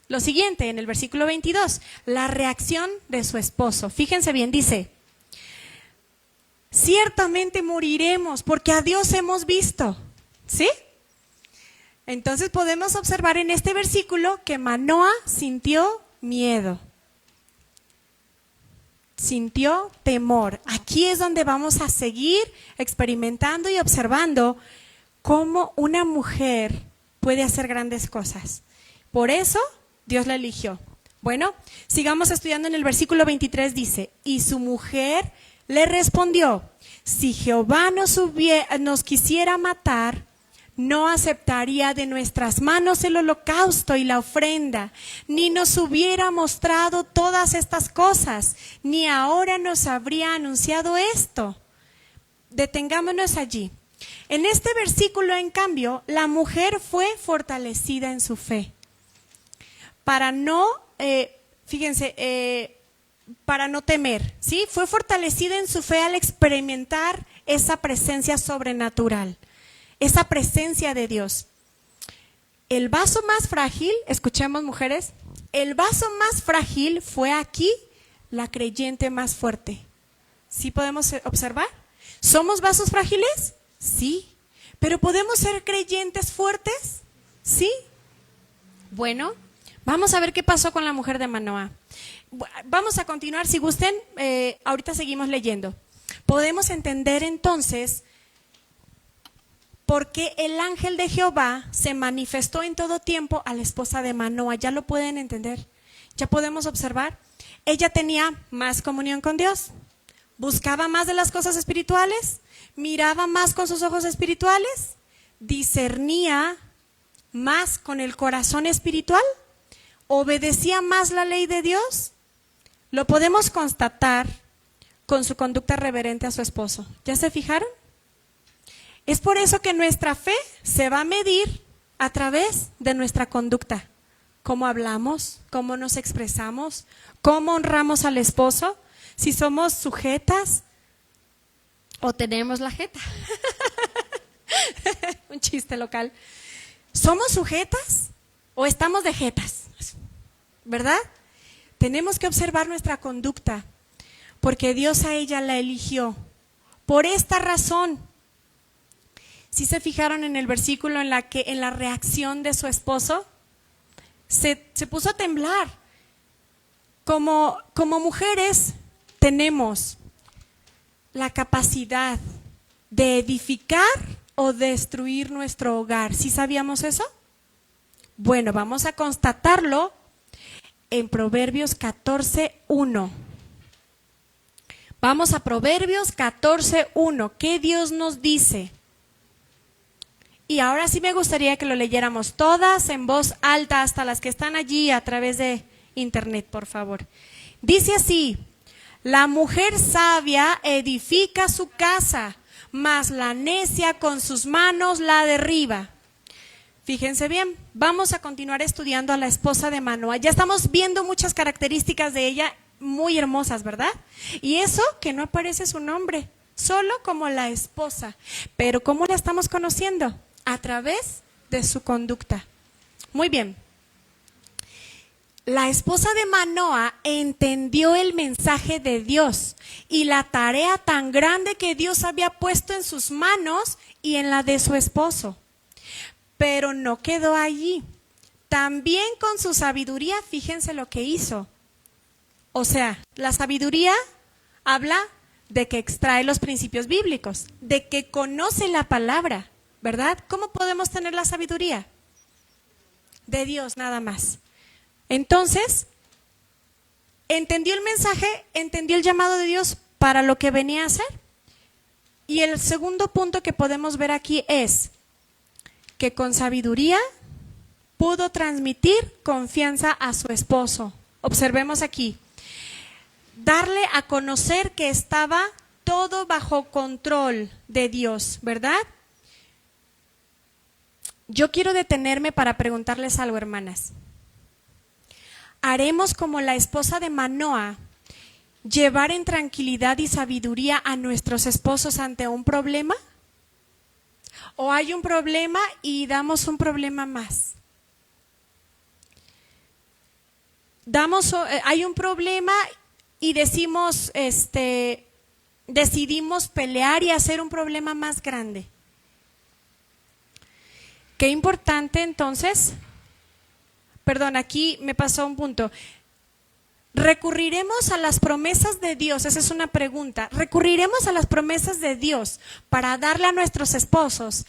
lo siguiente en el versículo 22, la reacción de su esposo. Fíjense bien, dice, ciertamente moriremos porque a Dios hemos visto. ¿Sí? Entonces podemos observar en este versículo que Manoa sintió miedo, sintió temor. Aquí es donde vamos a seguir experimentando y observando cómo una mujer puede hacer grandes cosas. Por eso Dios la eligió. Bueno, sigamos estudiando en el versículo 23, dice, y su mujer le respondió, si Jehová nos quisiera matar, no aceptaría de nuestras manos el holocausto y la ofrenda, ni nos hubiera mostrado todas estas cosas, ni ahora nos habría anunciado esto. Detengámonos allí. En este versículo, en cambio, la mujer fue fortalecida en su fe. Para no, para no temer, ¿sí? Fue fortalecida en su fe al experimentar esa presencia sobrenatural, esa presencia de Dios. El vaso más frágil, escuchemos mujeres, el vaso más frágil fue aquí la creyente más fuerte. ¿Sí podemos observar? ¿Somos vasos frágiles? Sí. ¿Pero podemos ser creyentes fuertes? Sí. Bueno, vamos a ver qué pasó con la mujer de Manoa. Vamos a continuar, si gusten, ahorita seguimos leyendo. Podemos entender entonces por qué el ángel de Jehová se manifestó en todo tiempo a la esposa de Manoa. ¿Ya lo pueden entender? ¿Ya podemos observar? Ella tenía más comunión con Dios, buscaba más de las cosas espirituales, miraba más con sus ojos espirituales, discernía más con el corazón espiritual, obedecía más la ley de Dios. Lo podemos constatar con su conducta reverente a su esposo. ¿Ya se fijaron? Es por eso que nuestra fe se va a medir a través de nuestra conducta. Cómo hablamos, cómo nos expresamos, cómo honramos al esposo, si somos sujetas o tenemos la jeta. Un chiste local. ¿Somos sujetas o estamos de jetas? ¿Verdad? Tenemos que observar nuestra conducta, porque Dios a ella la eligió. Por esta razón, ¿sí se fijaron en el versículo en la reacción de su esposo? Se puso a temblar. Como mujeres tenemos la capacidad de edificar o destruir nuestro hogar. ¿Sí sabíamos eso? Bueno, vamos a constatarlo en Proverbios 14:1. Vamos a Proverbios 14:1. ¿Qué Dios nos dice? Y ahora sí me gustaría que lo leyéramos todas en voz alta, hasta las que están allí a través de internet, por favor. Dice así: la mujer sabia edifica su casa, mas la necia con sus manos la derriba. Fíjense bien, vamos a continuar estudiando a la esposa de Manoa. Ya estamos viendo muchas características de ella muy hermosas, ¿verdad? Y eso que no aparece su nombre, solo como la esposa. Pero ¿cómo la estamos conociendo? A través de su conducta. Muy bien. La esposa de Manoa entendió el mensaje de Dios y la tarea tan grande que Dios había puesto en sus manos y en la de su esposo. Pero no quedó allí. También con su sabiduría, fíjense lo que hizo. O sea, la sabiduría habla de que extrae los principios bíblicos, de que conoce la palabra, ¿verdad? ¿Cómo podemos tener la sabiduría? De Dios nada más. Entonces, entendió el mensaje, entendió el llamado de Dios, para lo que venía a hacer. Y el segundo punto que podemos ver aquí es que con sabiduría pudo transmitir confianza a su esposo. Observemos aquí. Darle a conocer que estaba todo bajo control de Dios, ¿verdad? Yo quiero detenerme para preguntarles algo, hermanas. ¿Haremos como la esposa de Manoa, llevar en tranquilidad y sabiduría a nuestros esposos ante un problema? ¿O hay un problema y damos un problema más? Hay un problema y decidimos pelear y hacer un problema más grande. Qué importante entonces, aquí me pasó un punto. ¿Recurriremos a las promesas de Dios? Esa es una pregunta. ¿Recurriremos a las promesas de Dios para darle a nuestros esposos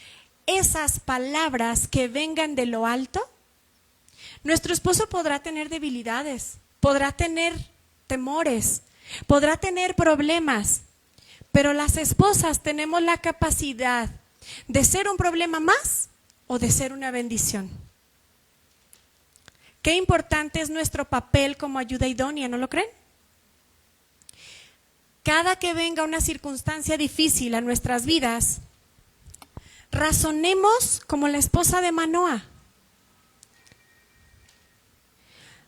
esas palabras que vengan de lo alto? Nuestro esposo podrá tener debilidades, podrá tener temores, podrá tener problemas, pero las esposas tenemos la capacidad de ser un problema más o de ser una bendición. Qué importante es nuestro papel como ayuda idónea, ¿no lo creen? Cada que venga una circunstancia difícil a nuestras vidas, razonemos como la esposa de Manoa.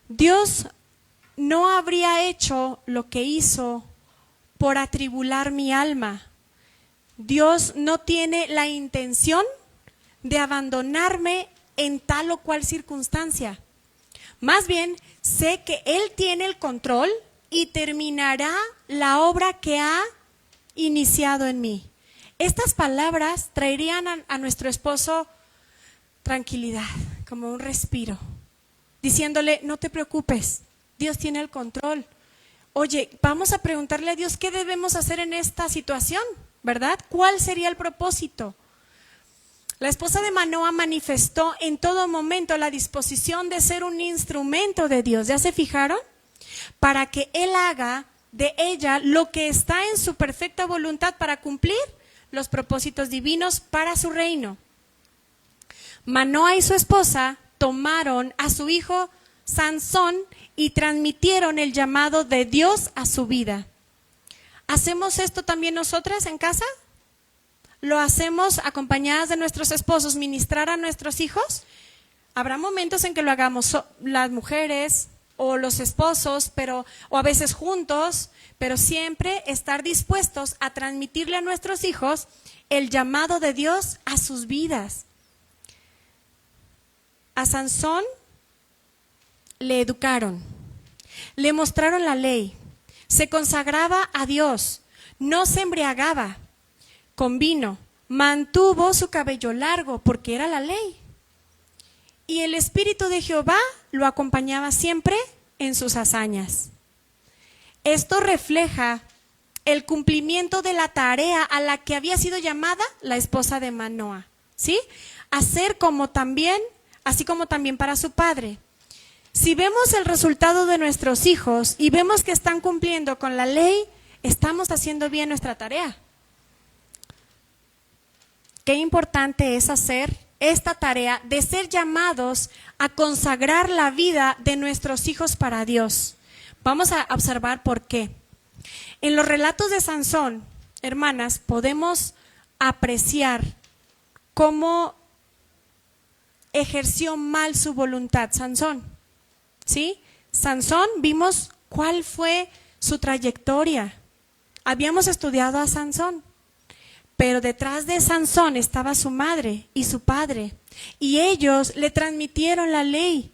Dios no habría hecho lo que hizo por atribular mi alma. Dios no tiene la intención de abandonarme en tal o cual circunstancia. Más bien, sé que Él tiene el control y terminará la obra que ha iniciado en mí. Estas palabras traerían a nuestro esposo tranquilidad, como un respiro, diciéndole, no te preocupes, Dios tiene el control. Oye, vamos a preguntarle a Dios qué debemos hacer en esta situación, ¿verdad? ¿Cuál sería el propósito? La esposa de Manoa manifestó en todo momento la disposición de ser un instrumento de Dios. ¿Ya se fijaron? Para que Él haga de ella lo que está en su perfecta voluntad para cumplir los propósitos divinos para su reino. Manoa y su esposa tomaron a su hijo Sansón y transmitieron el llamado de Dios a su vida. ¿Hacemos esto también nosotras en casa? ¿Lo hacemos acompañadas de nuestros esposos, ministrar a nuestros hijos? Habrá momentos en que lo hagamos las mujeres o los esposos, o a veces juntos, pero siempre estar dispuestos a transmitirle a nuestros hijos el llamado de Dios a sus vidas. A Sansón le educaron, le mostraron la ley, se consagraba a Dios, no se embriagaba con vino, mantuvo su cabello largo porque era la ley. Y el Espíritu de Jehová lo acompañaba siempre en sus hazañas. Esto refleja el cumplimiento de la tarea a la que había sido llamada la esposa de Manoa, ¿sí? Así como también para su padre. Si vemos el resultado de nuestros hijos y vemos que están cumpliendo con la ley, estamos haciendo bien nuestra tarea. Qué importante es hacer esta tarea de ser llamados a consagrar la vida de nuestros hijos para Dios. Vamos a observar por qué. En los relatos de Sansón, hermanas, podemos apreciar cómo ejerció mal su voluntad Sansón, ¿sí? Sansón, vimos cuál fue su trayectoria. Habíamos estudiado a Sansón. Pero detrás de Sansón estaba su madre y su padre, y ellos le transmitieron la ley.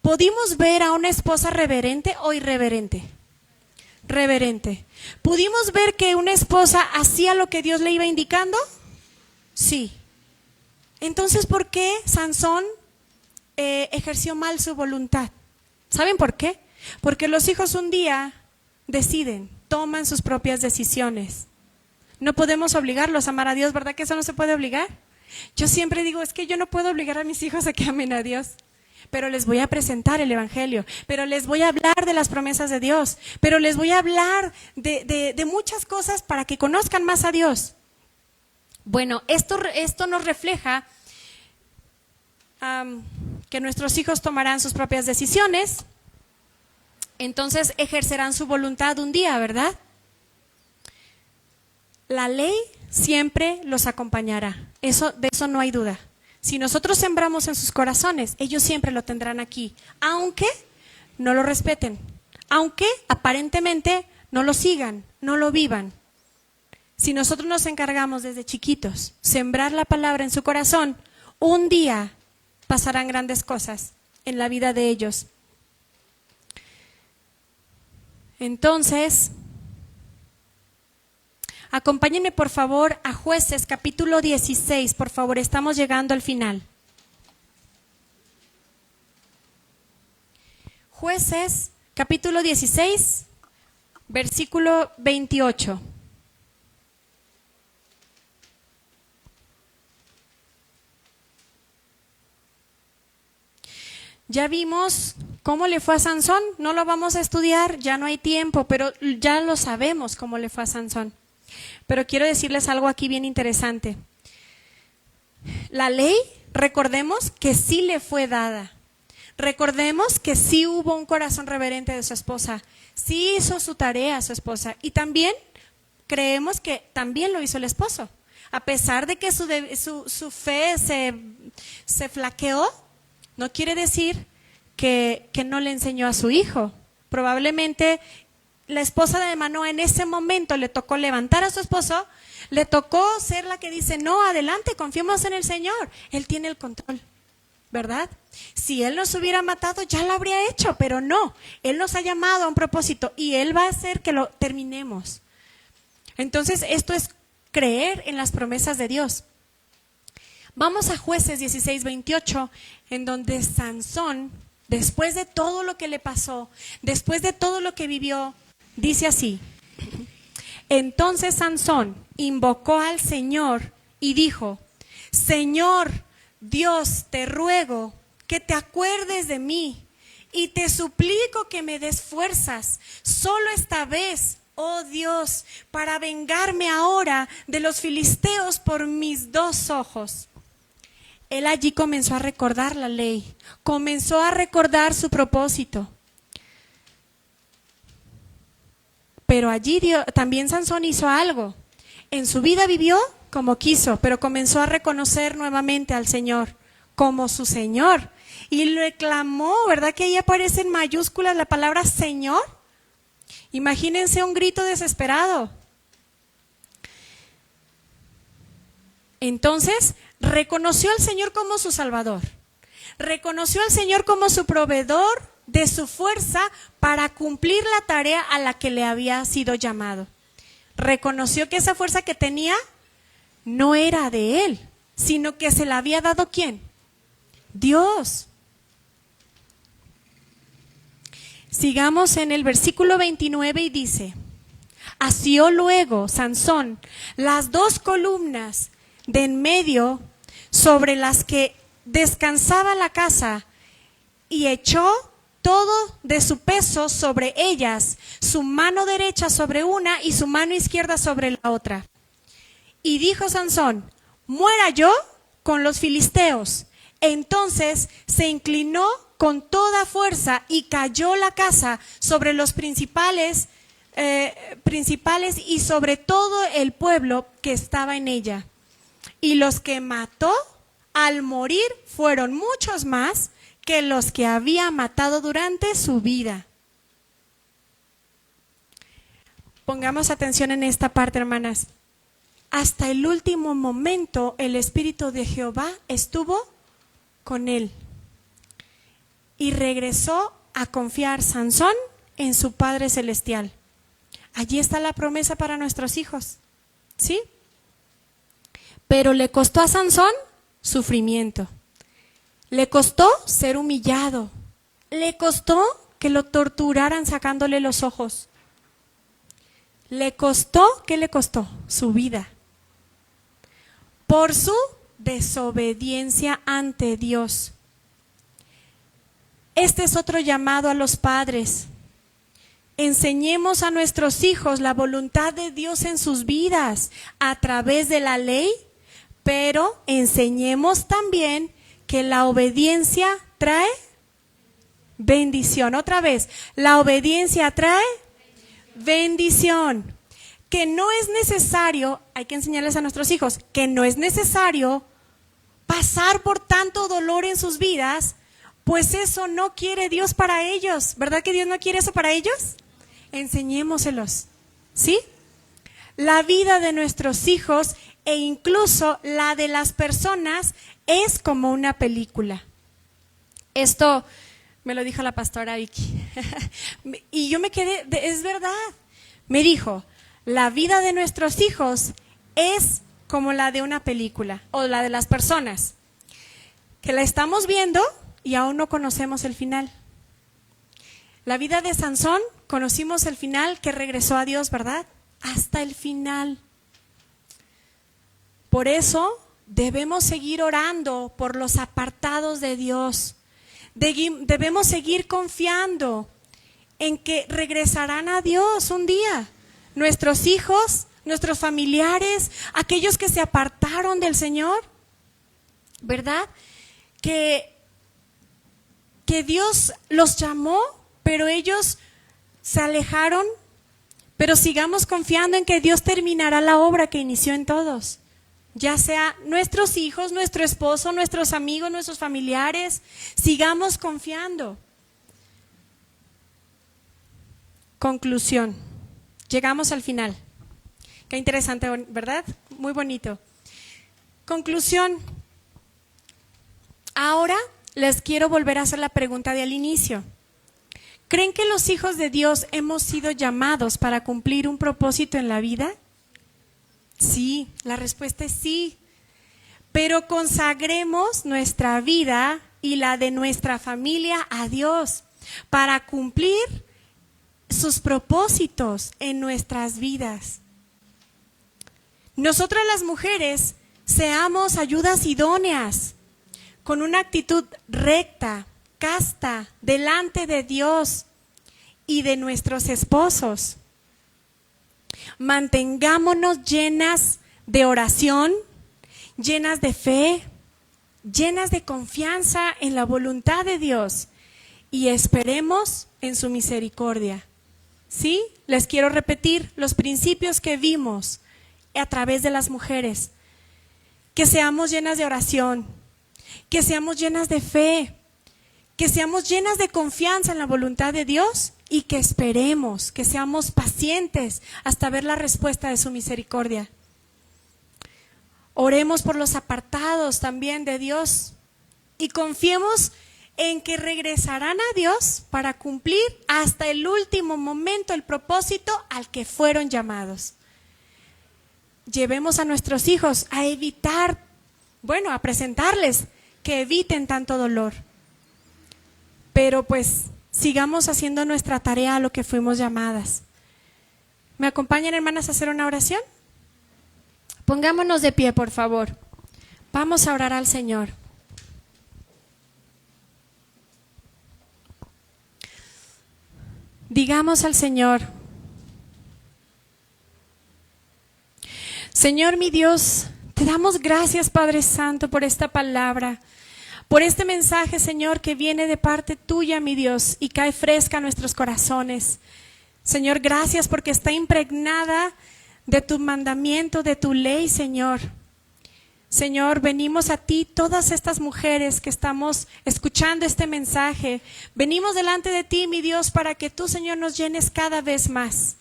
¿Pudimos ver a una esposa reverente o irreverente? Reverente. ¿Pudimos ver que una esposa hacía lo que Dios le iba indicando? Sí. Entonces, ¿por qué Sansón ejerció mal su voluntad? ¿Saben por qué? Porque los hijos un día deciden, toman sus propias decisiones. No podemos obligarlos a amar a Dios, ¿verdad que eso no se puede obligar? Yo siempre digo, es que yo no puedo obligar a mis hijos a que amen a Dios, pero les voy a presentar el Evangelio, pero les voy a hablar de las promesas de Dios, pero les voy a hablar de muchas cosas para que conozcan más a Dios. Bueno, esto nos refleja que nuestros hijos tomarán sus propias decisiones, entonces ejercerán su voluntad un día, ¿verdad? La ley siempre los acompañará, de eso no hay duda. Si nosotros sembramos en sus corazones, ellos siempre lo tendrán aquí, aunque no lo respeten, aunque aparentemente no lo sigan, no lo vivan. Si nosotros nos encargamos desde chiquitos, sembrar la palabra en su corazón, un día pasarán grandes cosas en la vida de ellos. Entonces, acompáñenme por favor a Jueces capítulo 16, por favor, estamos llegando al final. Jueces capítulo 16, versículo 28. Ya vimos cómo le fue a Sansón, no lo vamos a estudiar, ya no hay tiempo, pero ya lo sabemos cómo le fue a Sansón. Pero quiero decirles algo aquí bien interesante. La ley, recordemos que sí le fue dada. Recordemos que sí hubo un corazón reverente de su esposa, sí hizo su tarea su esposa y también creemos que también lo hizo el esposo. A pesar de que su fe se flaqueó, no quiere decir que no le enseñó a su hijo. Probablemente la esposa de Manoah en ese momento le tocó levantar a su esposo, le tocó ser la que dice, no, adelante, confiemos en el Señor, Él tiene el control, ¿verdad? Si Él nos hubiera matado, ya lo habría hecho, pero no, Él nos ha llamado a un propósito y Él va a hacer que lo terminemos. Entonces, esto es creer en las promesas de Dios. Vamos a Jueces 16, 28, en donde Sansón, después de todo lo que le pasó, después de todo lo que vivió, dice así: entonces Sansón invocó al Señor y dijo, Señor Dios, te ruego que te acuerdes de mí y te suplico que me des fuerzas, solo esta vez, oh Dios, para vengarme ahora de los filisteos por mis 2 ojos. Él allí comenzó a recordar la ley, comenzó a recordar su propósito. Pero allí también Sansón hizo algo. En su vida vivió como quiso, pero comenzó a reconocer nuevamente al Señor como su Señor. Y le clamó, ¿verdad que ahí aparece en mayúsculas la palabra Señor? Imagínense un grito desesperado. Entonces, reconoció al Señor como su Salvador. Reconoció al Señor como su proveedor de su fuerza para cumplir la tarea a la que le había sido llamado. Reconoció que esa fuerza que tenía no era de él, sino que se la había dado ¿quién? Dios. Sigamos en el versículo 29 y dice, asió luego Sansón las 2 columnas de en medio sobre las que descansaba la casa y echó todo de su peso sobre ellas, su mano derecha sobre una y su mano izquierda sobre la otra. Y dijo Sansón, muera yo con los filisteos. Entonces se inclinó con toda fuerza y cayó la casa sobre los principales y sobre todo el pueblo que estaba en ella. Y los que mató al morir fueron muchos más que los que había matado durante su vida. Pongamos atención en esta parte, hermanas. Hasta el último momento el Espíritu de Jehová estuvo con él. Y regresó a confiar Sansón en su Padre Celestial. Allí está la promesa para nuestros hijos, ¿sí? Pero le costó a Sansón sufrimiento. Le costó ser humillado. Le costó que lo torturaran sacándole los ojos. Le costó, ¿qué le costó? Su vida. Por su desobediencia ante Dios. Este es otro llamado a los padres. Enseñemos a nuestros hijos la voluntad de Dios en sus vidas a través de la ley, pero enseñemos también que la obediencia trae bendición. Otra vez, la obediencia trae bendición. Que no es necesario, hay que enseñarles a nuestros hijos, que no es necesario pasar por tanto dolor en sus vidas, pues eso no quiere Dios para ellos. ¿Verdad que Dios no quiere eso para ellos? Enseñémoselos, ¿sí? La vida de nuestros hijos e incluso la de las personas es como una película. Esto me lo dijo la pastora Vicky. Y yo me quedé, es verdad. Me dijo, la vida de nuestros hijos es como la de una película o la de las personas, que la estamos viendo y aún no conocemos el final. La vida de Sansón, conocimos el final, que regresó a Dios, ¿verdad? Hasta el final. Por eso debemos seguir orando por los apartados de Dios. Debemos seguir confiando en que regresarán a Dios un día. Nuestros hijos, nuestros familiares, aquellos que se apartaron del Señor, ¿verdad? Que Dios los llamó, pero ellos se alejaron, pero sigamos confiando en que Dios terminará la obra que inició en todos, ya sea nuestros hijos, nuestro esposo, nuestros amigos, nuestros familiares, sigamos confiando. Conclusión, llegamos al final. Qué interesante, ¿verdad? Muy bonito. Conclusión, ahora les quiero volver a hacer la pregunta de al inicio. ¿Creen que los hijos de Dios hemos sido llamados para cumplir un propósito en la vida? Sí, la respuesta es sí. Pero consagremos nuestra vida y la de nuestra familia a Dios para cumplir sus propósitos en nuestras vidas. Nosotras las mujeres seamos ayudas idóneas, con una actitud recta, casta, delante de Dios y de nuestros esposos. Mantengámonos llenas de oración, llenas de fe, llenas de confianza en la voluntad de Dios y esperemos en su misericordia. ¿Sí? Les quiero repetir los principios que vimos a través de las mujeres. Que seamos llenas de oración, que seamos llenas de fe, que seamos llenas de confianza en la voluntad de Dios y que esperemos, que seamos pacientes hasta ver la respuesta de su misericordia. Oremos por los apartados también de Dios y confiemos en que regresarán a Dios para cumplir hasta el último momento el propósito al que fueron llamados. Llevemos a nuestros hijos a evitar, a presentarles que eviten tanto dolor. Pero pues sigamos haciendo nuestra tarea a lo que fuimos llamadas. ¿Me acompañan, hermanas, a hacer una oración? Pongámonos de pie, por favor. Vamos a orar al Señor. Digamos al Señor: Señor mi Dios, te damos gracias, Padre Santo, por esta palabra, por este mensaje, Señor, que viene de parte tuya, mi Dios, y cae fresca a nuestros corazones. Señor, gracias porque está impregnada de tu mandamiento, de tu ley, Señor. Señor, venimos a ti, todas estas mujeres que estamos escuchando este mensaje. Venimos delante de ti, mi Dios, para que tú, Señor, nos llenes cada vez más.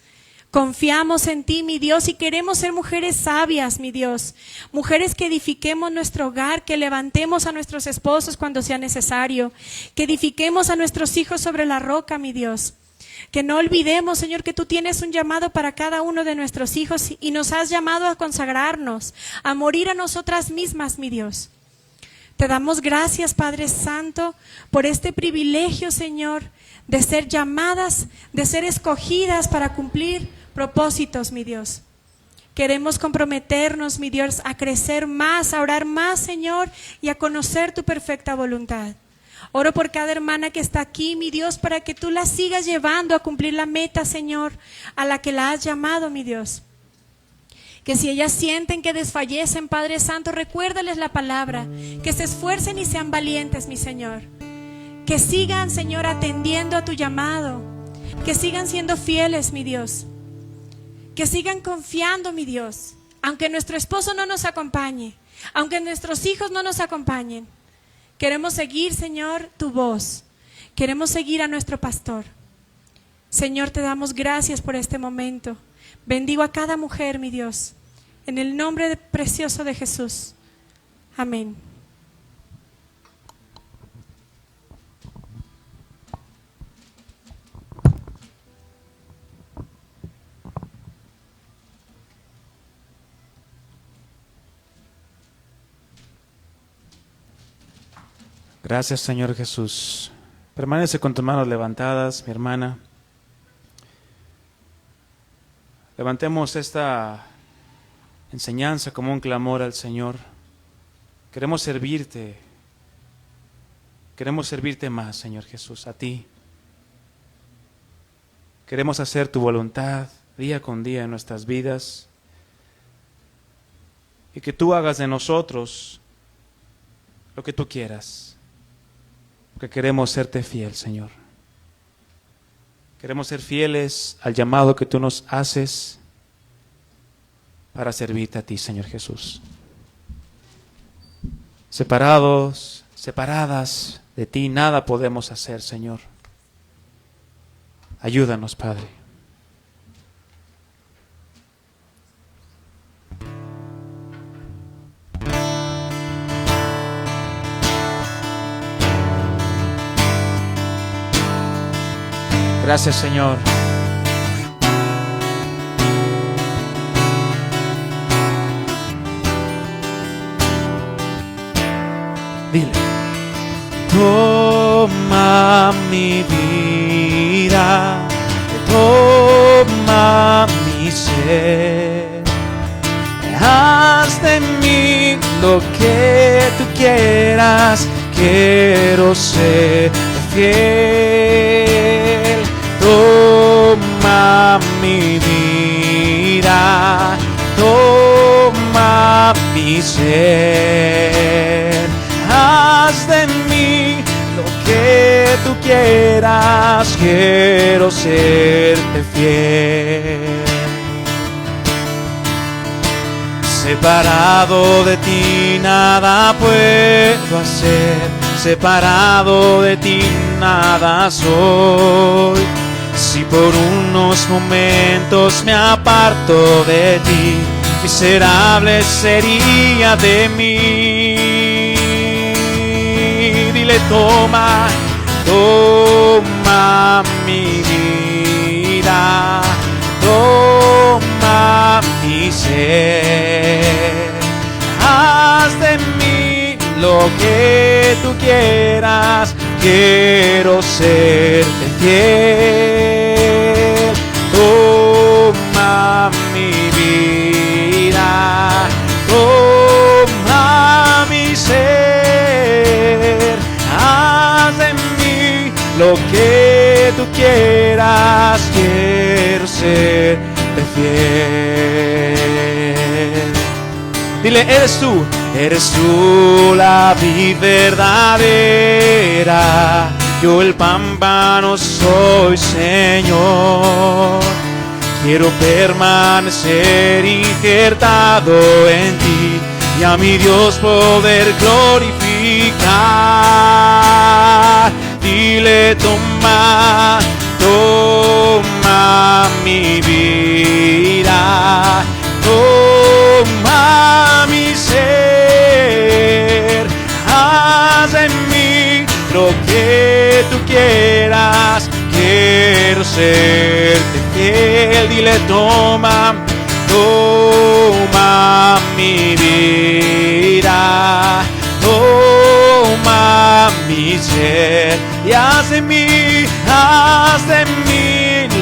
Confiamos en ti, mi Dios, y queremos ser mujeres sabias, mi Dios. Mujeres que edifiquemos nuestro hogar, que levantemos a nuestros esposos cuando sea necesario, que edifiquemos a nuestros hijos sobre la roca, mi Dios. Que no olvidemos, Señor, que tú tienes un llamado para cada uno de nuestros hijos y nos has llamado a consagrarnos, a morir a nosotras mismas, mi Dios. Te damos gracias, Padre Santo, por este privilegio, Señor, de ser llamadas, de ser escogidas para cumplir propósitos, mi Dios. Queremos comprometernos, mi Dios, a crecer más, a orar más, Señor, y a conocer tu perfecta voluntad. Oro por cada hermana que está aquí, mi Dios, para que tú la sigas llevando a cumplir la meta, Señor, a la que la has llamado, mi Dios. Que si ellas sienten que desfallecen, Padre Santo, recuérdales la palabra, que se esfuercen y sean valientes, mi Señor. Que sigan, Señor, atendiendo a tu llamado, que sigan siendo fieles, mi Dios. Que sigan confiando, mi Dios, aunque nuestro esposo no nos acompañe, aunque nuestros hijos no nos acompañen. Queremos seguir, Señor, tu voz. Queremos seguir a nuestro pastor. Señor, te damos gracias por este momento. Bendigo a cada mujer, mi Dios, en el nombre precioso de Jesús. Amén. Gracias, Señor Jesús. Permanece con tus manos levantadas, mi hermana. Levantemos esta enseñanza como un clamor al Señor. Queremos servirte. Queremos servirte más, Señor Jesús, a ti. Queremos hacer tu voluntad día con día en nuestras vidas. Y que tú hagas de nosotros lo que tú quieras. Porque queremos serte fiel, Señor. Queremos ser fieles al llamado que tú nos haces para servirte a ti, Señor Jesús. Separados, separadas de ti, nada podemos hacer, Señor. Ayúdanos, Padre. Gracias, Señor. Dile. Toma mi vida, toma mi ser. Haz de mí lo que tú quieras, quiero ser fiel. Toma mi vida, toma mi ser. Haz de mí lo que tú quieras, quiero serte fiel. Separado de ti nada puedo hacer, separado de ti nada soy. Si por unos momentos me aparto de ti, miserable sería de mí. Dile, toma, toma mi vida, toma mi ser. Haz de mí lo que tú quieras, quiero serte fiel. Toma mi vida, toma mi ser. Haz de mí lo que tú quieras, quiero serte fiel. Dile, eres tú la vid verdadera, yo el pámpano soy, Señor. Quiero permanecer injertado en ti y a mi Dios poder glorificar. Dile, toma, toma mi vida, toma mi ser. Haz en mí lo que tú quieras, quiero serte fiel. Dile, toma, toma mi vida, toma mi ser. Y haz de mí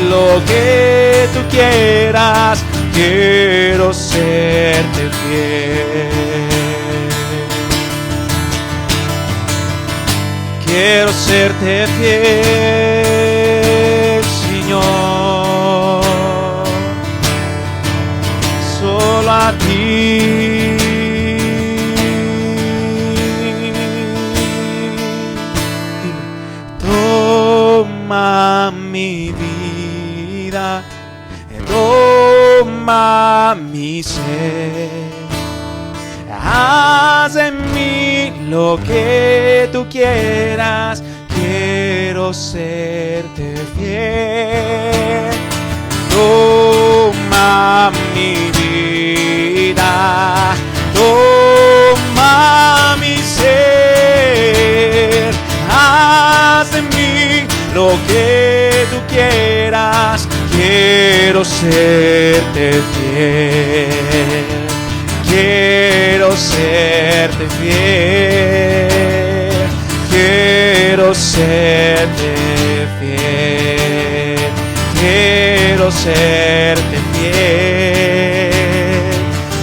lo que tú quieras, quiero serte fiel. quiero serte fiel, Señor, solo a ti. Toma mi vida, toma mi ser, haz en mí lo que tú quieras, quiero serte fiel. Toma mi vida, toma mi ser, haz en mí lo que tú quieras, quiero serte fiel, quiero serte fiel, quiero serte fiel, quiero serte fiel,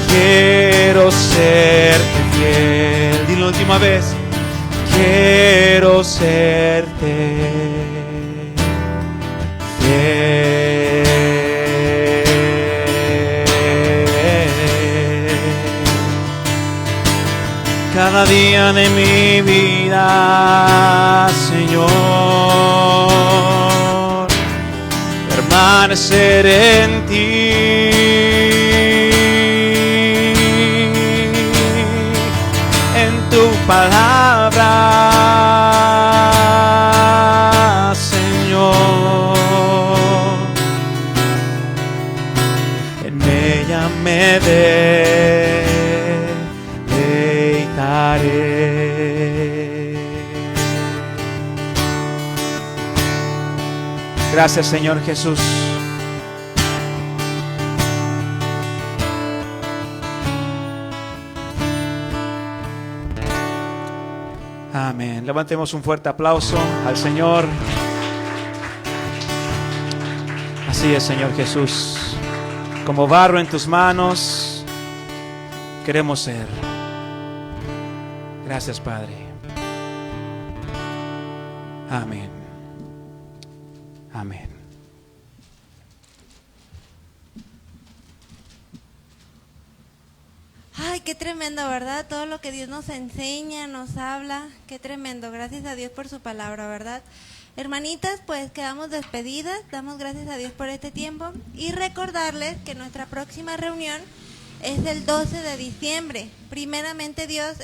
quiero serte fiel. Dilo la última vez. Quiero serte fiel. Cada día de mi vida, Señor, permanecer en ti, en tu palabra, Señor, en ella me deleitaré. Gracias, Señor Jesús. Amén. Levantemos un fuerte aplauso al Señor. Así es, Señor Jesús. Como barro en tus manos queremos ser. Gracias, Padre. Amén. Amén. Ay, qué tremendo, ¿verdad? Todo lo que Dios nos enseña, nos habla, qué tremendo. Gracias a Dios por su palabra, ¿verdad? Hermanitas, pues quedamos despedidas, damos gracias a Dios por este tiempo y recordarles que nuestra próxima reunión es el 12 de diciembre. Primeramente Dios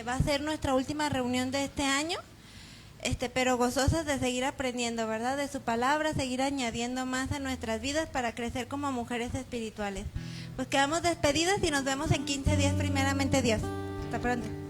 va a ser nuestra última reunión de este año, pero gozosas de seguir aprendiendo, ¿verdad? De su palabra, seguir añadiendo más a nuestras vidas para crecer como mujeres espirituales. Pues quedamos despedidas y nos vemos en 15 días, primeramente Dios. Hasta pronto.